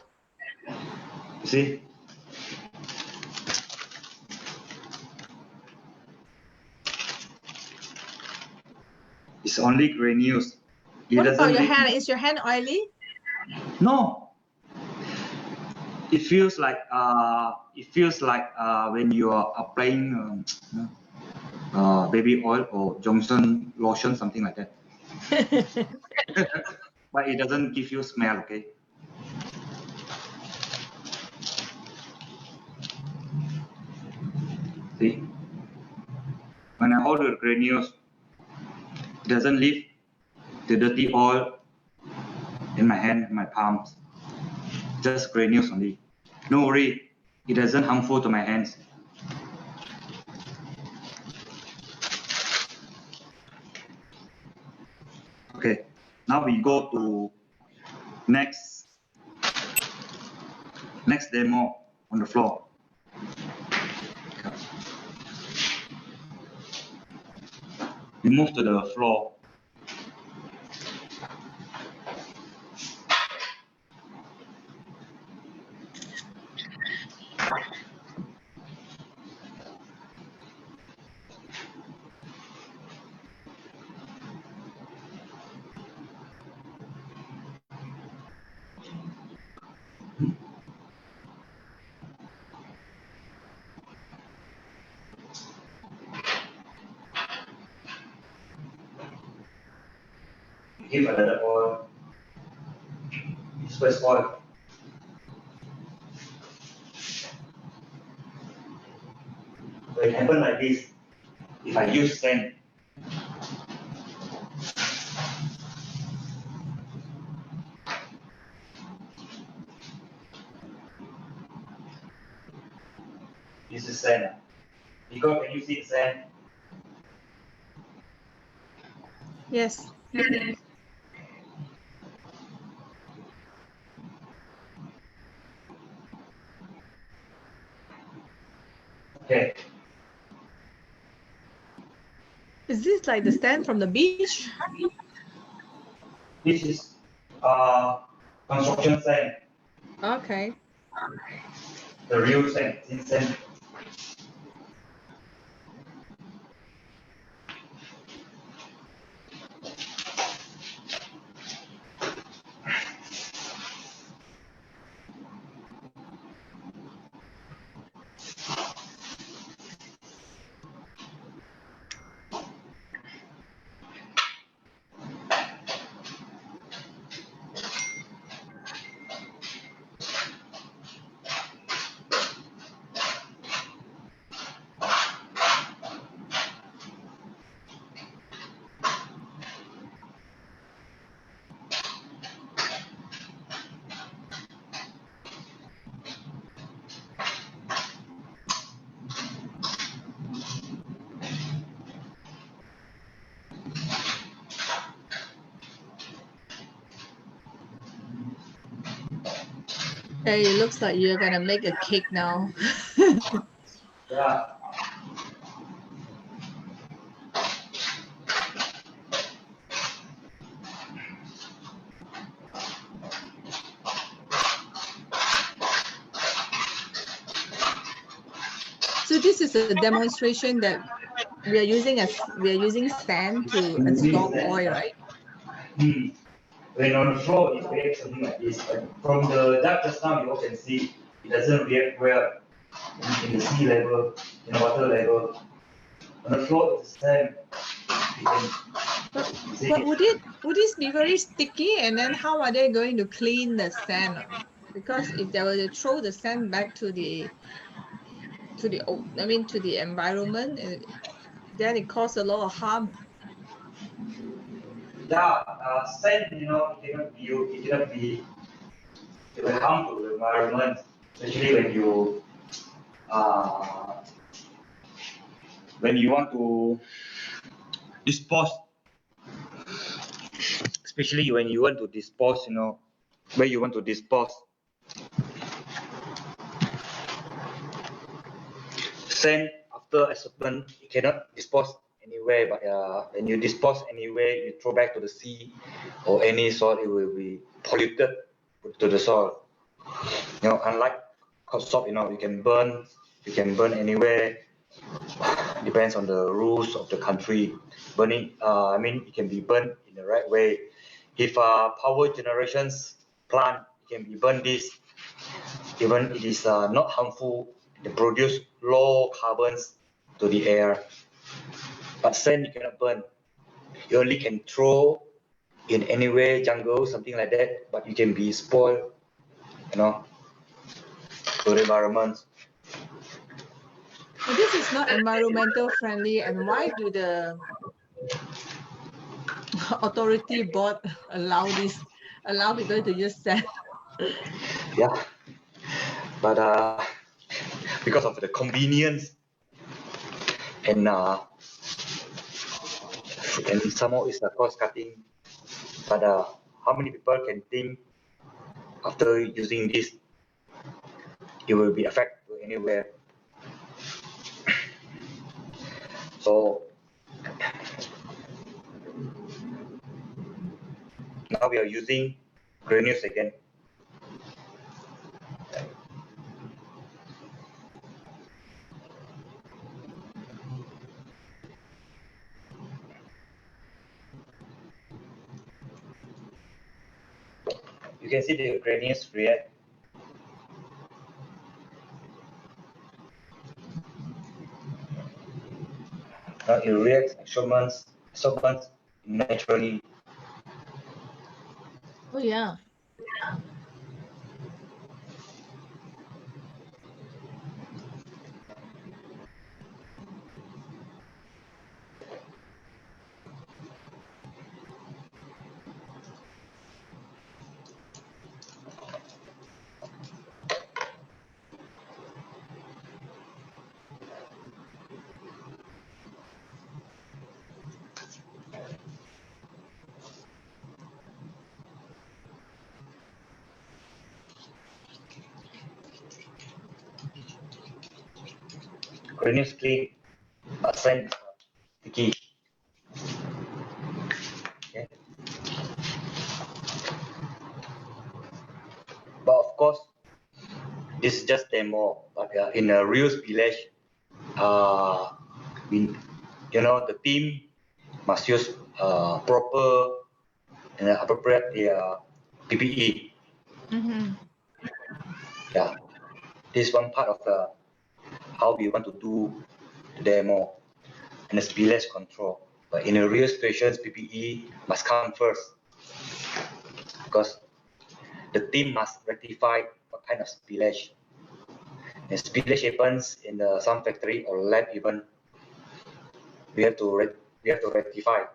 You see? It's only granules. What about your hand? Is your hand oily? No. it feels like when you are applying baby oil or Johnson lotion, something like that. But it doesn't give you smell, okay? See, when I hold the granules, it doesn't leave the dirty oil in my hand, in my palms. Just granules only. No worry, it doesn't harmful to my hands. Okay, now we go to next demo on the floor. We move to the floor. Give another oil. This first oil. So it happens like this. If I use sand, this is sand. Because can you see sand? Yes. Okay. Is this like the sand from the beach? This is construction sand, Okay. the real sand, thin sand. Hey, it looks like you're gonna make a cake now. Yeah. So this is a demonstration that we are using sand to absorb oil, right? When on the floor, it reacts something like this. But from the duct just now, you all can see it doesn't react well in the sea level, in the water level. On the floor, it's the same. You can see But it. would this be very sticky? And then how are they going to clean the sand? Because if they were to throw the sand back to the environment, then it causes a lot of harm. Yeah, sand, it cannot be harmful to the environment, especially when you want to dispose, especially when you want to dispose, where you want to dispose. Sand after absorbent, you cannot dispose anywhere, but when you dispose anywhere, you throw back to the sea or any soil, it will be polluted to the soil. Unlike hot soap, you can burn anywhere. Depends on the rules of the country. Burning, it can be burned in the right way. If power generations plant, it can be burned this even it is not harmful, they produce low carbons to the air. But sand you cannot burn. You only can throw in anywhere, jungle, something like that, but you can be spoiled, you know, to the environment. Well, this is not environmental friendly, and why do the authority board allow people to use sand? Yeah, but because of the convenience and somehow it's a cost cutting. But how many people can think after using this, it will be affected anywhere? So now we are using granules again. You can see the granules react. Now it reacts absorbance naturally. Oh yeah. Granules clean, but sand is sticky. Okay. But of course, this is just demo. But in a real spillage, we, the team must use proper and appropriate PPE. Mm-hmm. Yeah, this is one part of how we want to do the demo and the spillage control. But in a real situations, PPE must come first because the team must rectify what kind of spillage. And spillage happens in some factory or lab even. We have to rectify.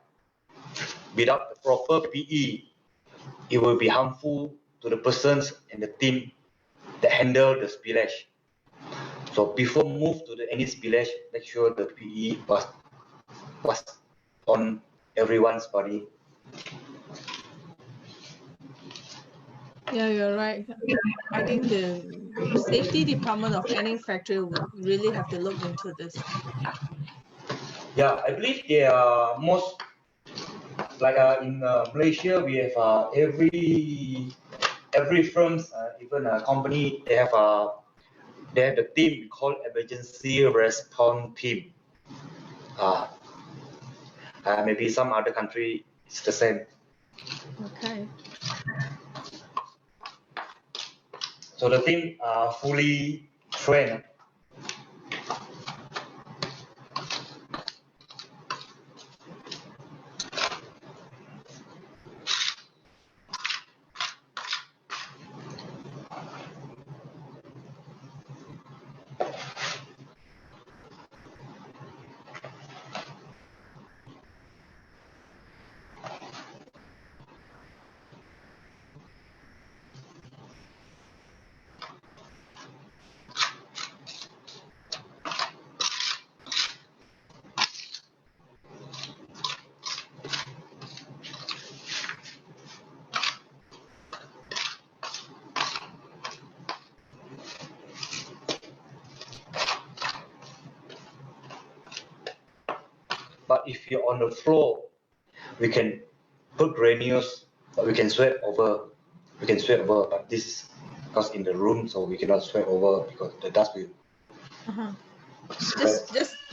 Without the proper PPE, it will be harmful to the persons and the team that handle the spillage. So before move to any spillage, make sure the PPE was on everyone's body. Yeah, you're right. I think the safety department of any factory would really have to look into this. Yeah, I believe they are most like in Malaysia. We have every firms, even a company, they have the team called emergency response team. Maybe some other country it's the same. Okay. So the team are fully trained. But if you're on the floor, we can put granules, but we can sweep over. But this because in the room, so we cannot sweep over because the dust will. Uh-huh.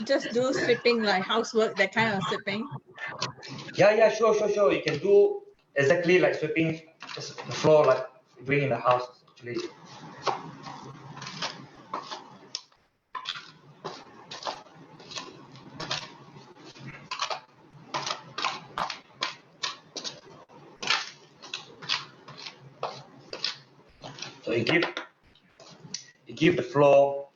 Just do sweeping like housework, that kind of sweeping. Yeah, sure. You can do exactly like sweeping the floor like doing in the house actually. it give the floor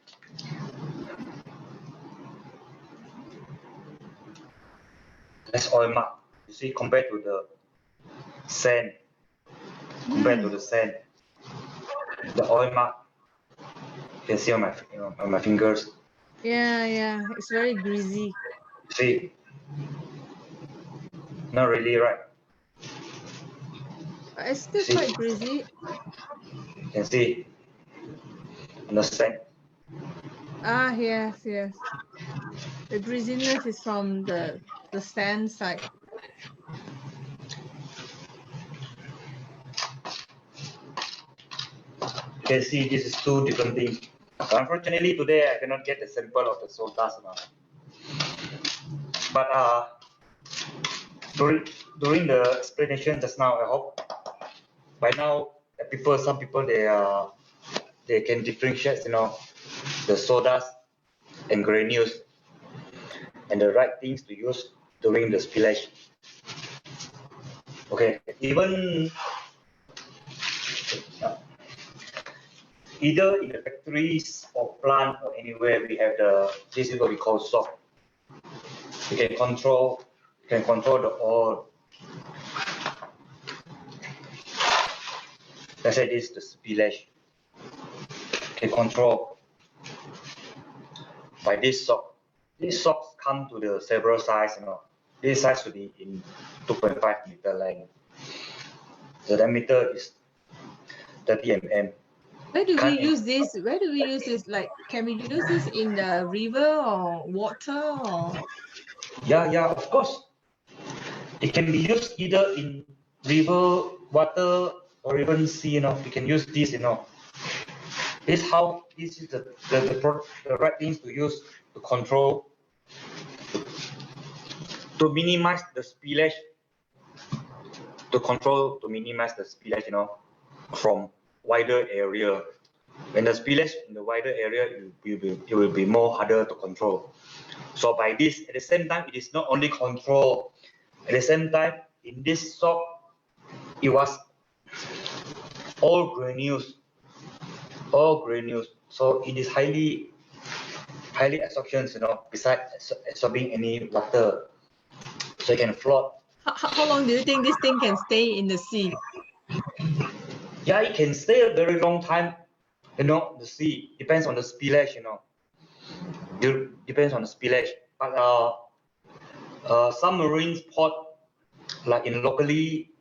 less oil mark. You see, compared to the sand, compared to the sand, the oil mark you can see on my fingers. Yeah, it's very greasy. See, not really, right? But it's still See? quite greasy. You can see on the sand. Ah, yes. The greasiness is from the sand side. You can see this is two different things. Unfortunately, today I cannot get the sample of the sawdust now. But during the explanation just now, I hope by now some people they can differentiate, the sawdust and granules and the right things to use during the spillage. Okay, even either in the factories or plant or anywhere we have this is what we call sock. You can control the oil. Let's say this is the spillage. You can control by this sock. These socks come to the several size, This size should be in 2.5 meter length. The diameter is 30 mm. Where do we use this? Like, can we use this in the river or water or? Yeah, of course. It can be used either in river, water, or even sea. You can use this. This is the right things to use to control, to minimize the spillage. To minimize the spillage, from wider area. When the spillage in the wider area, it will be more harder to control. So by this, at the same time, it is not only control. At the same time, in this sock, it was all granules. So it is highly absorption, besides absorbing any water. So it can float. How long do you think this thing can stay in the sea? Yeah, it can stay a very long time. The sea depends on the spillage. Depends on the spillage. But some marine port, like in locally,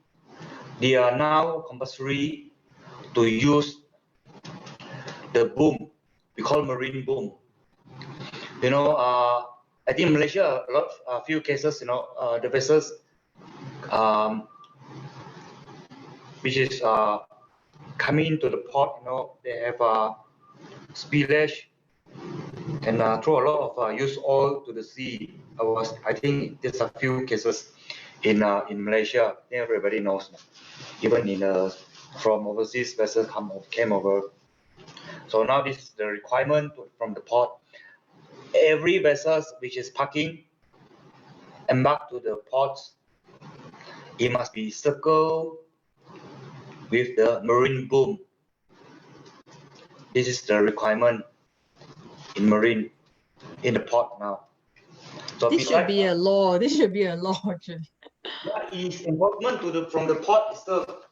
they are now compulsory to use the boom. We call marine boom. I think Malaysia a few cases. The vessels, which is coming into the port. They have spillage and throw a lot of used oil to the sea. I think there's a few cases in Malaysia. I think everybody knows. Even from overseas vessels came over. So now this is the requirement from the port. Every vessel which is parking embark to the ports, it must be circled with the marine boom. This is the requirement in the port now. So this should be a law. Actually. Yeah, it is involvement from the port itself.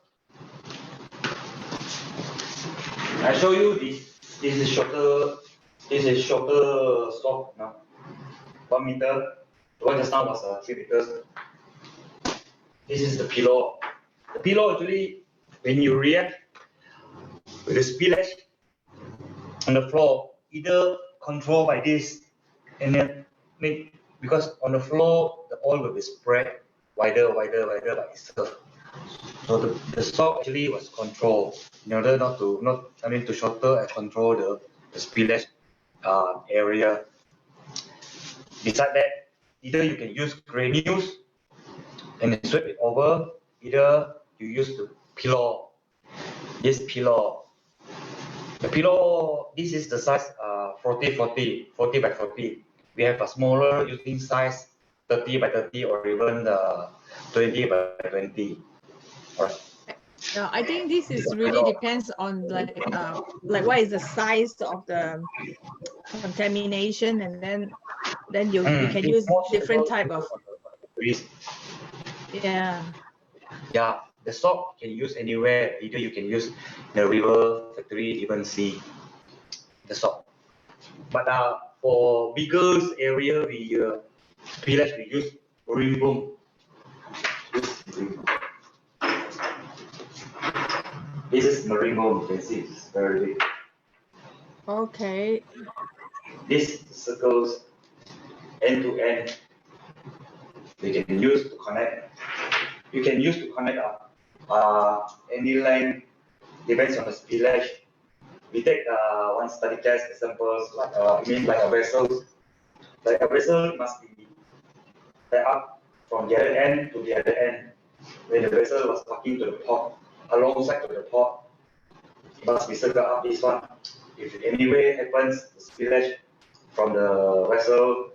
I show you this. This is shorter sock now. 1 meter. The one just now was 3 meters. This is the pillow. The pillow actually, when you react with the spillage on the floor, either control by this and then because on the floor the oil will be spread wider by itself. So the sock actually was controlled in order to shorter and control the spillage area. Besides that, either you can use granules and sweep it over, either you use the pillow. This pillow. The pillow, this is the size 40 by 40. We have a smaller using size 30 by 30 or even 20 by 20. All right. Yeah, I think this is really depends on like what is the size of the contamination, and then you can It's use more different suitable type of, on the factories. yeah. Yeah, the soap you can use anywhere. Either you can use the river, factory, even sea, the soap. But for bigger area, we village we use marine boom. This is marine boom. You can see it's very big. Okay. This circles end to end. We can use to connect. You can use to connect any line depends on the spillage. We take one study case examples like like a vessel. Like a vessel must be tied up from the other end to the other end. When the vessel was talking to the port, alongside to the port, it must be circled up this one. If anyway happens, the spillage from the vessel,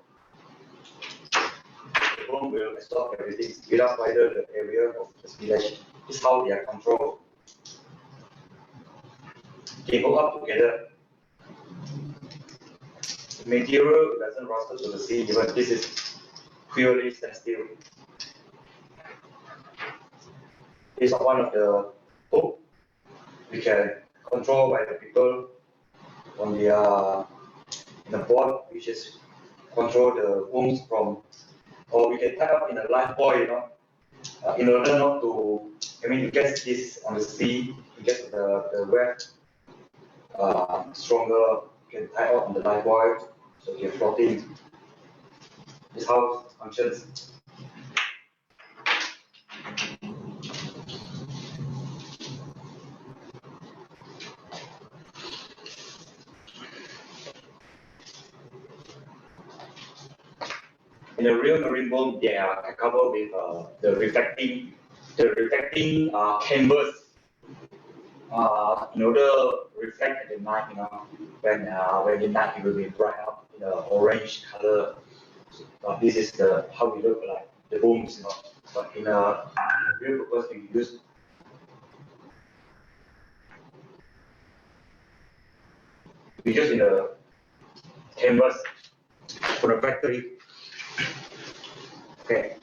the boom will absorb everything without wider the area of the spillage. This is how they are controlled. They go up together. The material doesn't rust to the sea, even this is purely stainless steel. This is one of the hook we can control by the people on the board, which is control the booms from, or we can tie up in a life buoy, in order not to, in case this on the sea, in case the wave stronger, you can tie up on the life buoy, so you're floating. This is how it functions. In the real marine boom, they are covered with the reflecting canvas in order to reflect at the night. When the night it will be bright up in the orange color. This is how we look like the booms. But in a real purpose, we use in the canvas for the factory. Okay.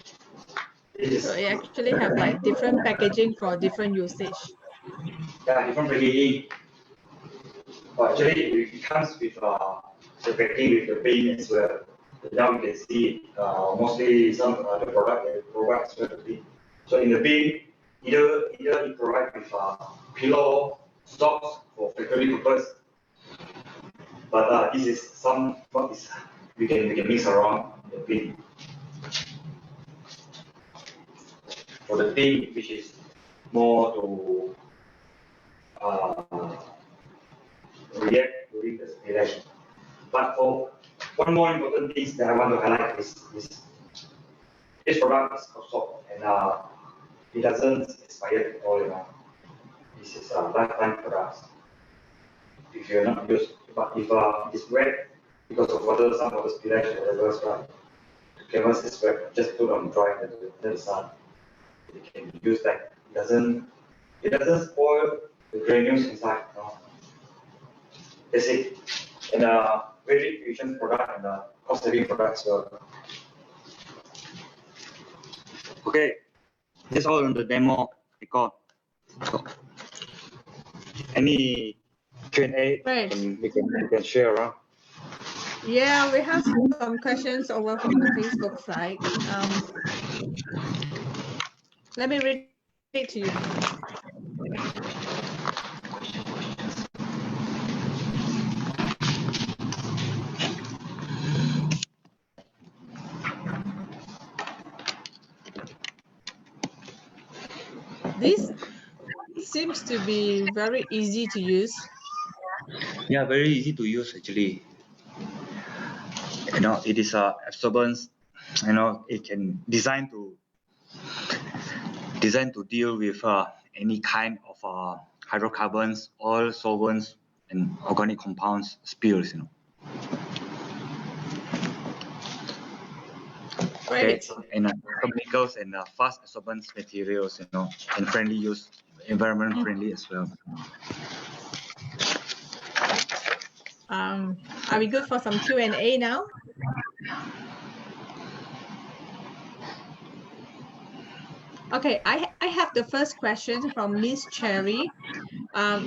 So you actually have like different packaging for different usage. Yeah, different packaging. But actually, it comes with the packaging with the bin as well. Now you can see mostly some the product they provide as well the bin. So in the bin, either it provide with pillow, socks for factory purpose. But this is what is we can mix around the bin. For the bin, which is more to react during the spillage. But for one more important thing that I want to highlight is this product is called soap, and it doesn't expire at all. This is a lifetime product. If you're not used, but if it's wet because of water, some water spillage or whatever, the canvas is wet, just put on dry and let the sun. It can be used like it doesn't spoil the granules inside. That's it. And very efficient product and cost saving product as well. Okay, that's all on the demo record. So, any Q&A Right. we can share around. Yeah, we have some questions over from the Facebook side. Let me read it to you. This seems to be very easy to use. Yeah, very easy to use actually. It is absorbance. It can design to deal with any kind of hydrocarbons, oil, solvents, and organic compounds spills. Great. Okay, and chemicals and fast absorbance materials, and friendly use environment friendly as well. Are we good for some Q&A now? Okay, I have the first question from Miss Cherry.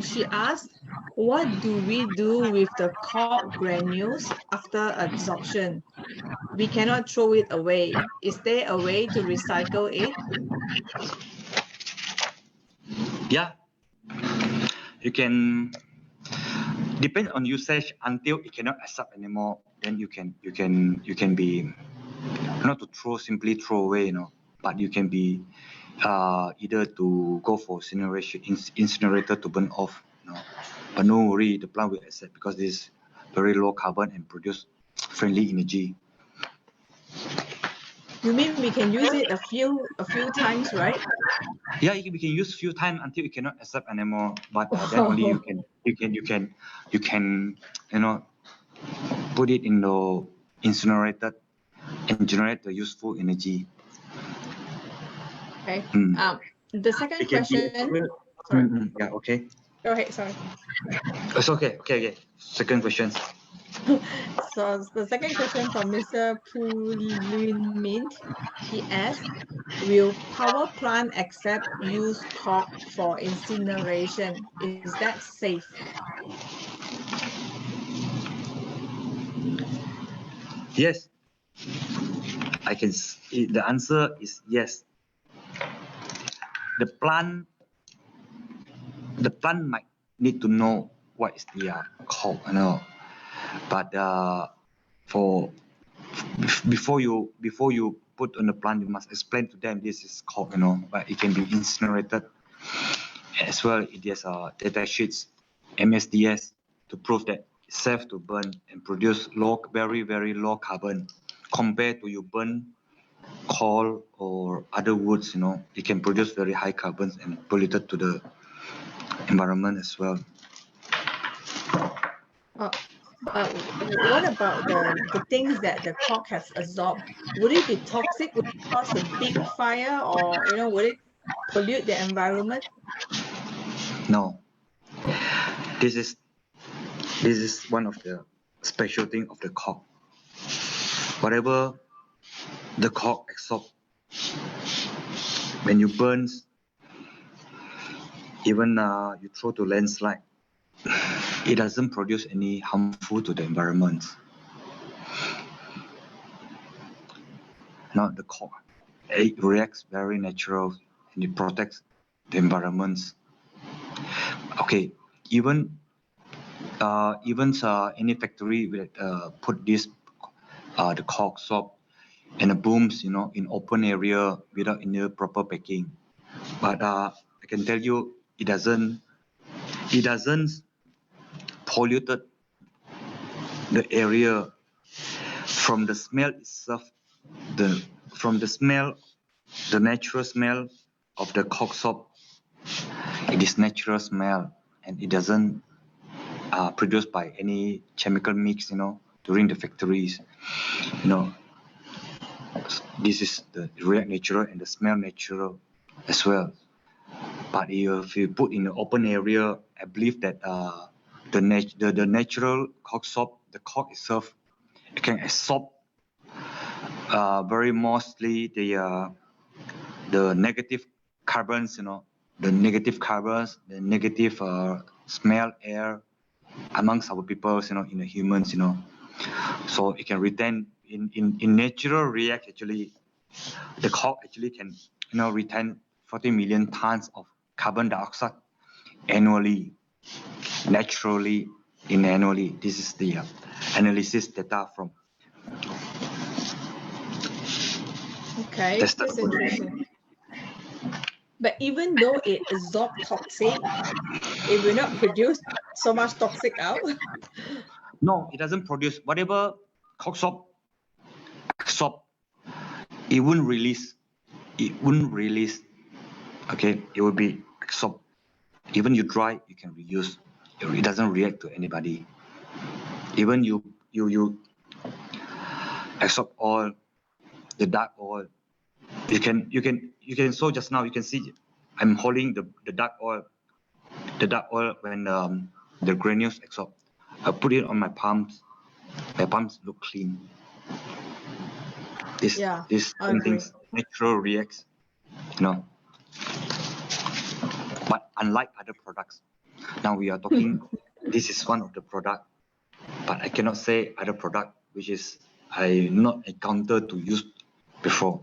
She asked, what do we do with the cork granules after absorption? We cannot throw it away. Is there a way to recycle it? Yeah, you can, depend on usage. Until it cannot accept anymore, then you can be, not to simply throw away, but you can be either to go for incinerator to burn off, but no worry, the plant will accept because this is very low carbon and produce friendly energy. You mean we can use it a few times, right? Yeah, we can use few times until it cannot accept anymore. But then only you can put it in the incinerator and generate the useful energy. Okay. The second question. Yeah. Okay. Go ahead. Sorry. It's okay. Okay. Second question. So the second question from Mr. Pulin Mint, he asked, will power plant accept used cork for incineration? Is that safe? Yes. The answer is yes. The plant might need to know what is the cork, but before you put on the plant, you must explain to them this is cork, but it can be incinerated as well. There's data sheets, MSDS, to prove that it's safe to burn and produce very, very low carbon compared to you burn coal or other woods. It can produce very high carbons and polluted to the environment as well. What about the things that the cork has absorbed? Would it be toxic? Would it cause a big fire, or would it pollute the environment? No. This is one of the special thing of the cork. Whatever the cork absorbs, when you burn, even you throw to landslide, it doesn't produce any harmful to the environment. Not the cork. It reacts very natural and it protects the environment. Okay, even any factory will put this the cork soap and the booms, in open area without any proper packing. But I can tell you, it doesn't pollute the area from the smell itself. The natural smell of the cork soap, it is natural smell, and it doesn't produced by any chemical mix, during the factories. This is the react natural and the smell natural as well. But if you put in the open area, I believe that the natural cork soap, the cork itself, it can absorb very mostly the negative carbons, the negative smell air amongst our people, in the humans, so it can retain in natural react. Actually, the cork actually can retain 40 million tons of carbon dioxide annually, naturally, annually. This is the analysis data from. Okay, that's interesting. But even though it absorbs toxic, it will not produce so much toxic out. No, it doesn't produce. Whatever cork soap absorb, it wouldn't release. Okay, it will be absorbed. Even you dry, you can reuse. It doesn't react to anybody. Even you absorb oil, the dark oil. You can. So just now you can see I'm holding the dark oil. The dark oil when the granules absorb. I put it on my palms. My palms look clean. This Yeah, this I agree. things natural reacts, you know. But unlike other products, now we are talking. This is one of the product, but I cannot say other product which is I not encountered to use before.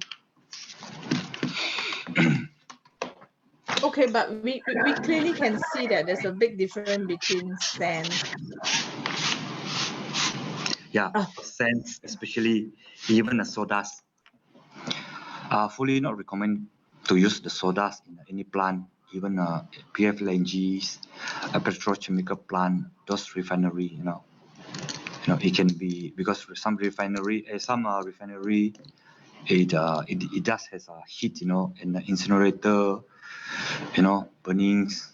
Okay, but we clearly can see that there's a big difference between sand. Yeah, scents, especially even the sodas. Fully not recommend to use the sodas in any plant, even PFLNGs, a petrochemical plant, those refinery, you know, it can be because some refinery, it does has a heat, you know, and the incinerator, you know, burnings,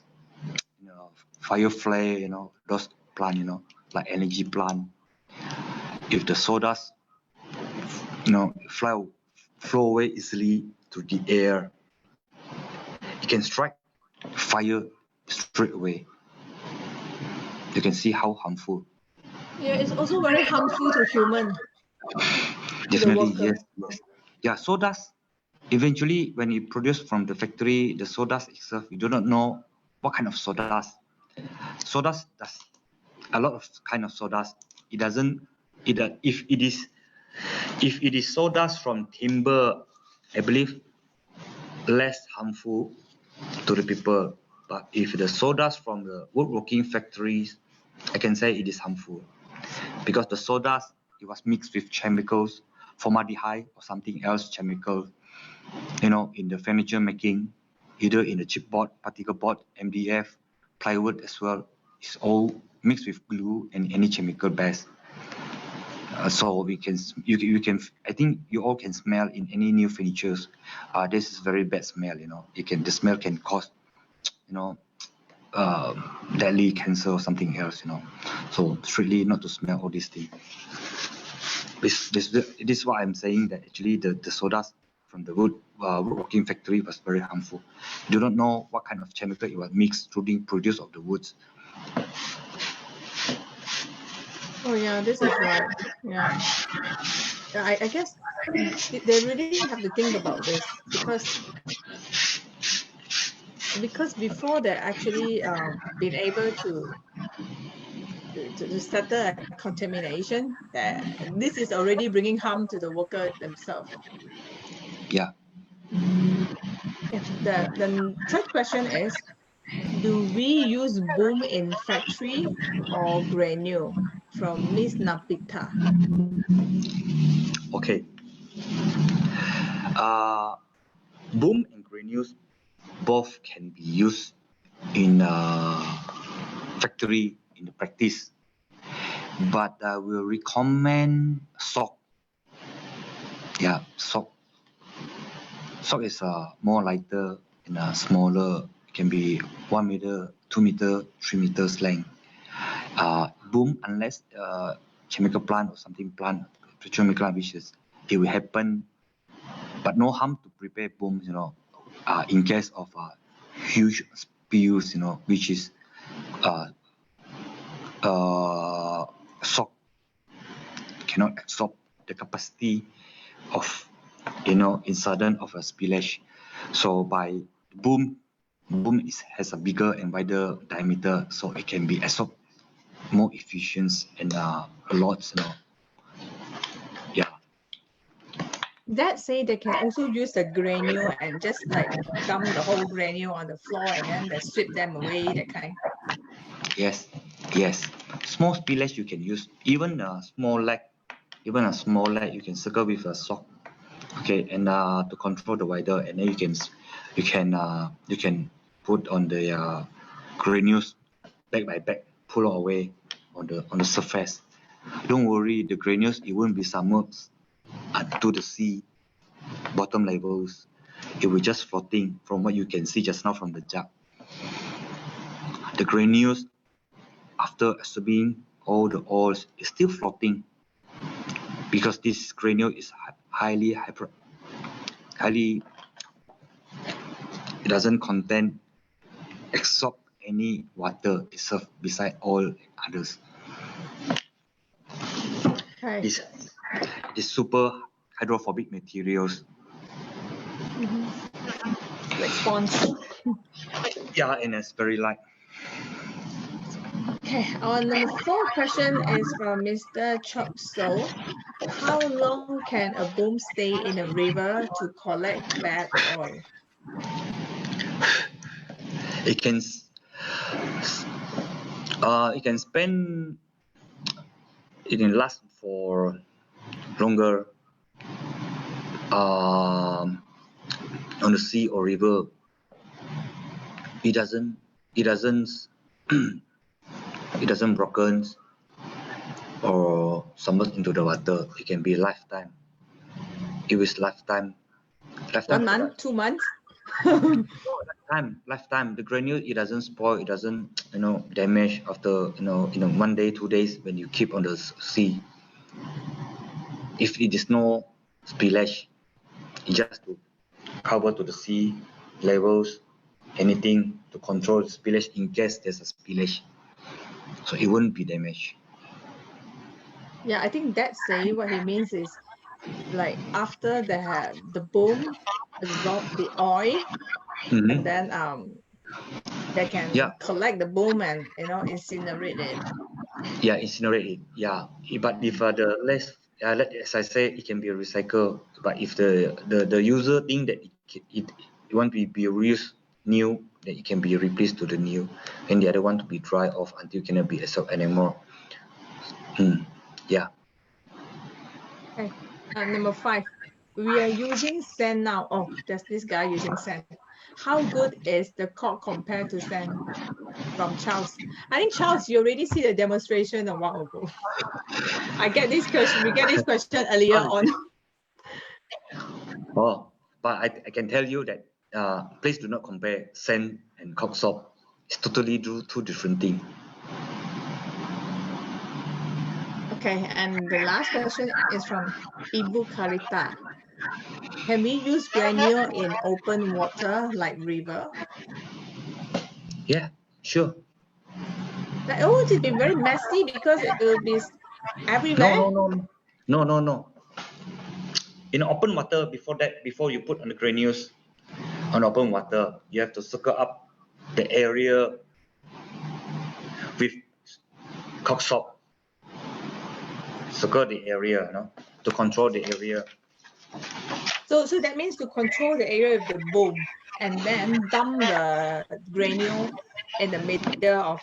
you know, fire flare, you know, those plant, you know, like energy plant. If the sodas, you know, flow away easily through the air, it can strike fire straight away. You can see how harmful. Yeah, it's also very harmful to human, to the Definitely, worker. yes. Yeah, sodas. Eventually, when you produce from the factory, the sodas itself, you do not know what kind of sodas. Sodas does a lot of kind of sodas. It doesn't. If it is sodas from timber, I believe less harmful to the people. But if the sodas from the woodworking factories, I can say it is harmful because the sodas it was mixed with chemicals, formaldehyde or something else chemical, you know, in the furniture making, either in the chipboard, particle board, MDF, plywood as well. It's all mixed with glue and any chemical base. So you can I think you all can smell in any new furnitures. This is very bad smell, you know. The smell can cause, you know, deadly cancer or something else, you know. So strictly not to smell all these things. This is what I'm saying, that actually the sodas from the woodworking factory was very harmful. You do not know what kind of chemical it was mixed through the produce of the woods. Oh yeah, this is right. Yeah, I guess they really have to think about this because before they're actually been able to settle a contamination, that this is already bringing harm to the worker themselves. Yeah. Yeah. The third question is, do we use boom in factory or granule? From Miss Napita. Okay. Boom and granules both can be used in factory in the practice, but I will recommend sock. Yeah, sock. Sock is more lighter and smaller. It can be 1 meter, 2 meter, 3 meters length. Boom, unless chemical plant or something plant, petrochemical plant, which is it will happen, but no harm to prepare booms, you know, in case of huge spills, you know, which is shock cannot absorb the capacity of, you know, in sudden of a spillage. So by boom has a bigger and wider diameter, so it can be absorbed more efficient and a lot, you know. Yeah. That say they can also use the granule and just like dump the whole granule on the floor and then they sweep them away, that kind. Yes. Small spillage you can use, even a small leg you can circle with a sock. Okay, and to control the wider, and then you can put on the granules back by back, pull away on the surface. Don't worry, the granules it won't be submerged to the sea bottom levels. It will just floating from what you can see just now from the jug. The granules, after absorbing all the oils, is still floating because this granule is highly doesn't contain absorb any water itself beside all others. Right. This super hydrophobic materials. Like sponge. Yeah, and it's very light. Okay, our number 4 question is from Mr. Chok So. How long can a boom stay in a river to collect bad oil? It can spend, it can last for longer on the sea or river. It doesn't it doesn't broken or submerged into the water. It can be lifetime. It is lifetime. 1 month, 2 months? Lifetime. The granule, it doesn't spoil. It doesn't damage after 1 day, 2 days when you keep on the sea. If it is no spillage, it just to cover to the sea levels, anything to control spillage in case there's a spillage, so it won't be damaged. Yeah, I think that say what he means is like after the boom absorb the oil, and then they can collect the boom and incinerate it. Yeah, incinerate it. Yeah, but if the less, as I say, it can be recycled. But if the user think that it want to be reused new, then it can be replaced to the new, and the other one to be dry off until it cannot be absorbed anymore. Yeah. Okay. Number 5, we are using sand now. Oh, there's this guy using sand. How good is the cork compared to sand? From Charles. I think Charles, you already see the demonstration a while ago. We get this question earlier on. Oh, but I can tell you that please do not compare sand and cork soap. It's totally two different things. Okay, and the last question is from Ibu Karita. Can we use granule in open water like river? Yeah, sure. Like, oh, it will be very messy because it will be everywhere. No. In open water, before you put on the granules on open water, you have to circle up the area with cork soap. Circle the area, to control the area. So that means to control the area of the boom and then dump the granule in the middle of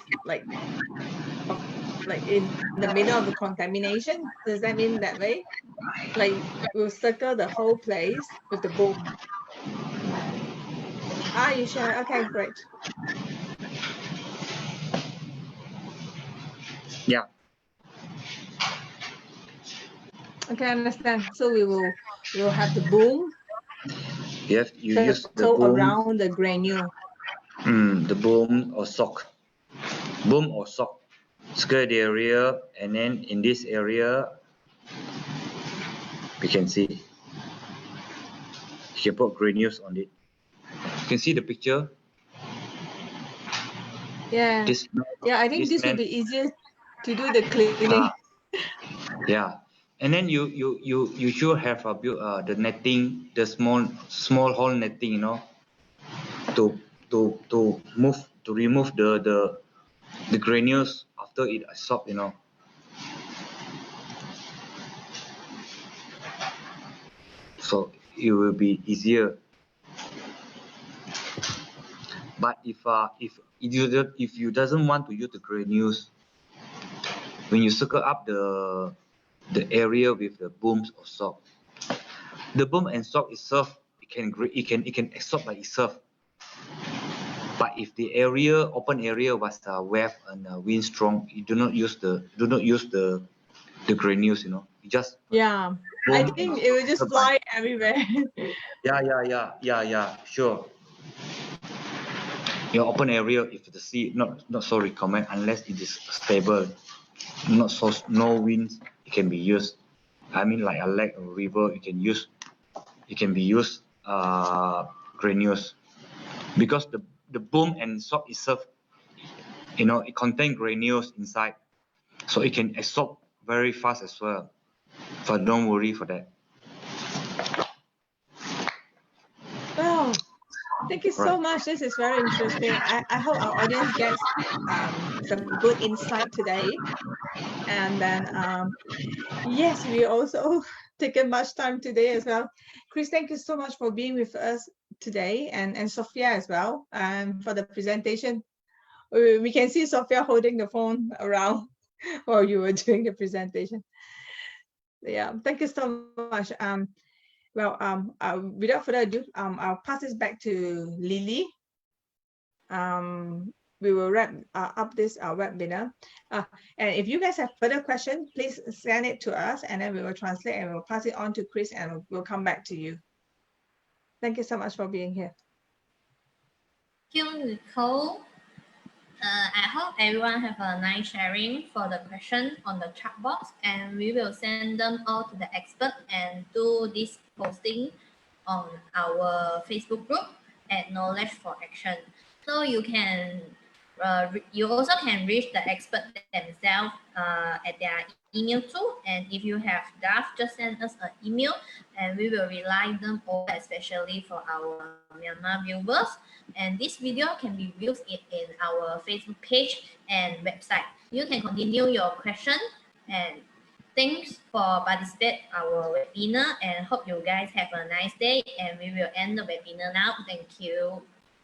in the middle of the contamination. Does that mean that way? Like we'll circle the whole place with the boom. You sure? Okay, great. Yeah. Okay, I understand. So we'll have the boom. Yes, you use the boom around the granule. The boom or sock. Boom or sock. Circle the area, and then in this area, we can see. You can put granules on it. You can see the picture. Yeah. I think this will be easier to do the cleaning. Yeah, and then you should have the netting, the small hole netting, to remove the granules after it absorbed, so it will be easier. But if you doesn't want to use the granules, when you circle up the area with the booms or sock, the boom and sock itself, it can absorb by itself. But if the open area was wet and wind strong, you do not use the granules, you just I think it will just fly everywhere. Yeah, sure. Your open area, if the sea not so recommend unless it is stable, no winds, it can be used. I mean, like a lake or river, it can be used granules. because the boom and soap itself, you know, it contains granules inside, so it can absorb very fast as well. But don't worry for that. Wow. Thank you so Right. much. This is very interesting. I hope our audience gets some good insight today. And then, yes, we also taken much time today as well. Chris, thank you so much for being with us today, and Sophia as well, for the presentation. We can see Sophia holding the phone around while you were doing the presentation. Yeah, thank you so much. Without further ado, I'll pass this back to Lily. We will wrap up this webinar. And if you guys have further questions, please send it to us, and then we will translate and we'll pass it on to Chris, and we'll come back to you. Thank you so much for being here. Thank you, Nicole. I hope everyone have a nice sharing for the question on the chat box, and we will send them all to the expert and do this posting on our Facebook group at Knowledge for Action. So you can, you also can reach the expert themselves at their email too. And if you have doubt, just send us an email, and we will rely them over, especially for our Myanmar viewers. And this video can be viewed in our Facebook page and website. You can continue your question, and thanks for participating our webinar, and hope you guys have a nice day, and we will end the webinar now. Thank you.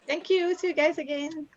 Thank you. See you guys again.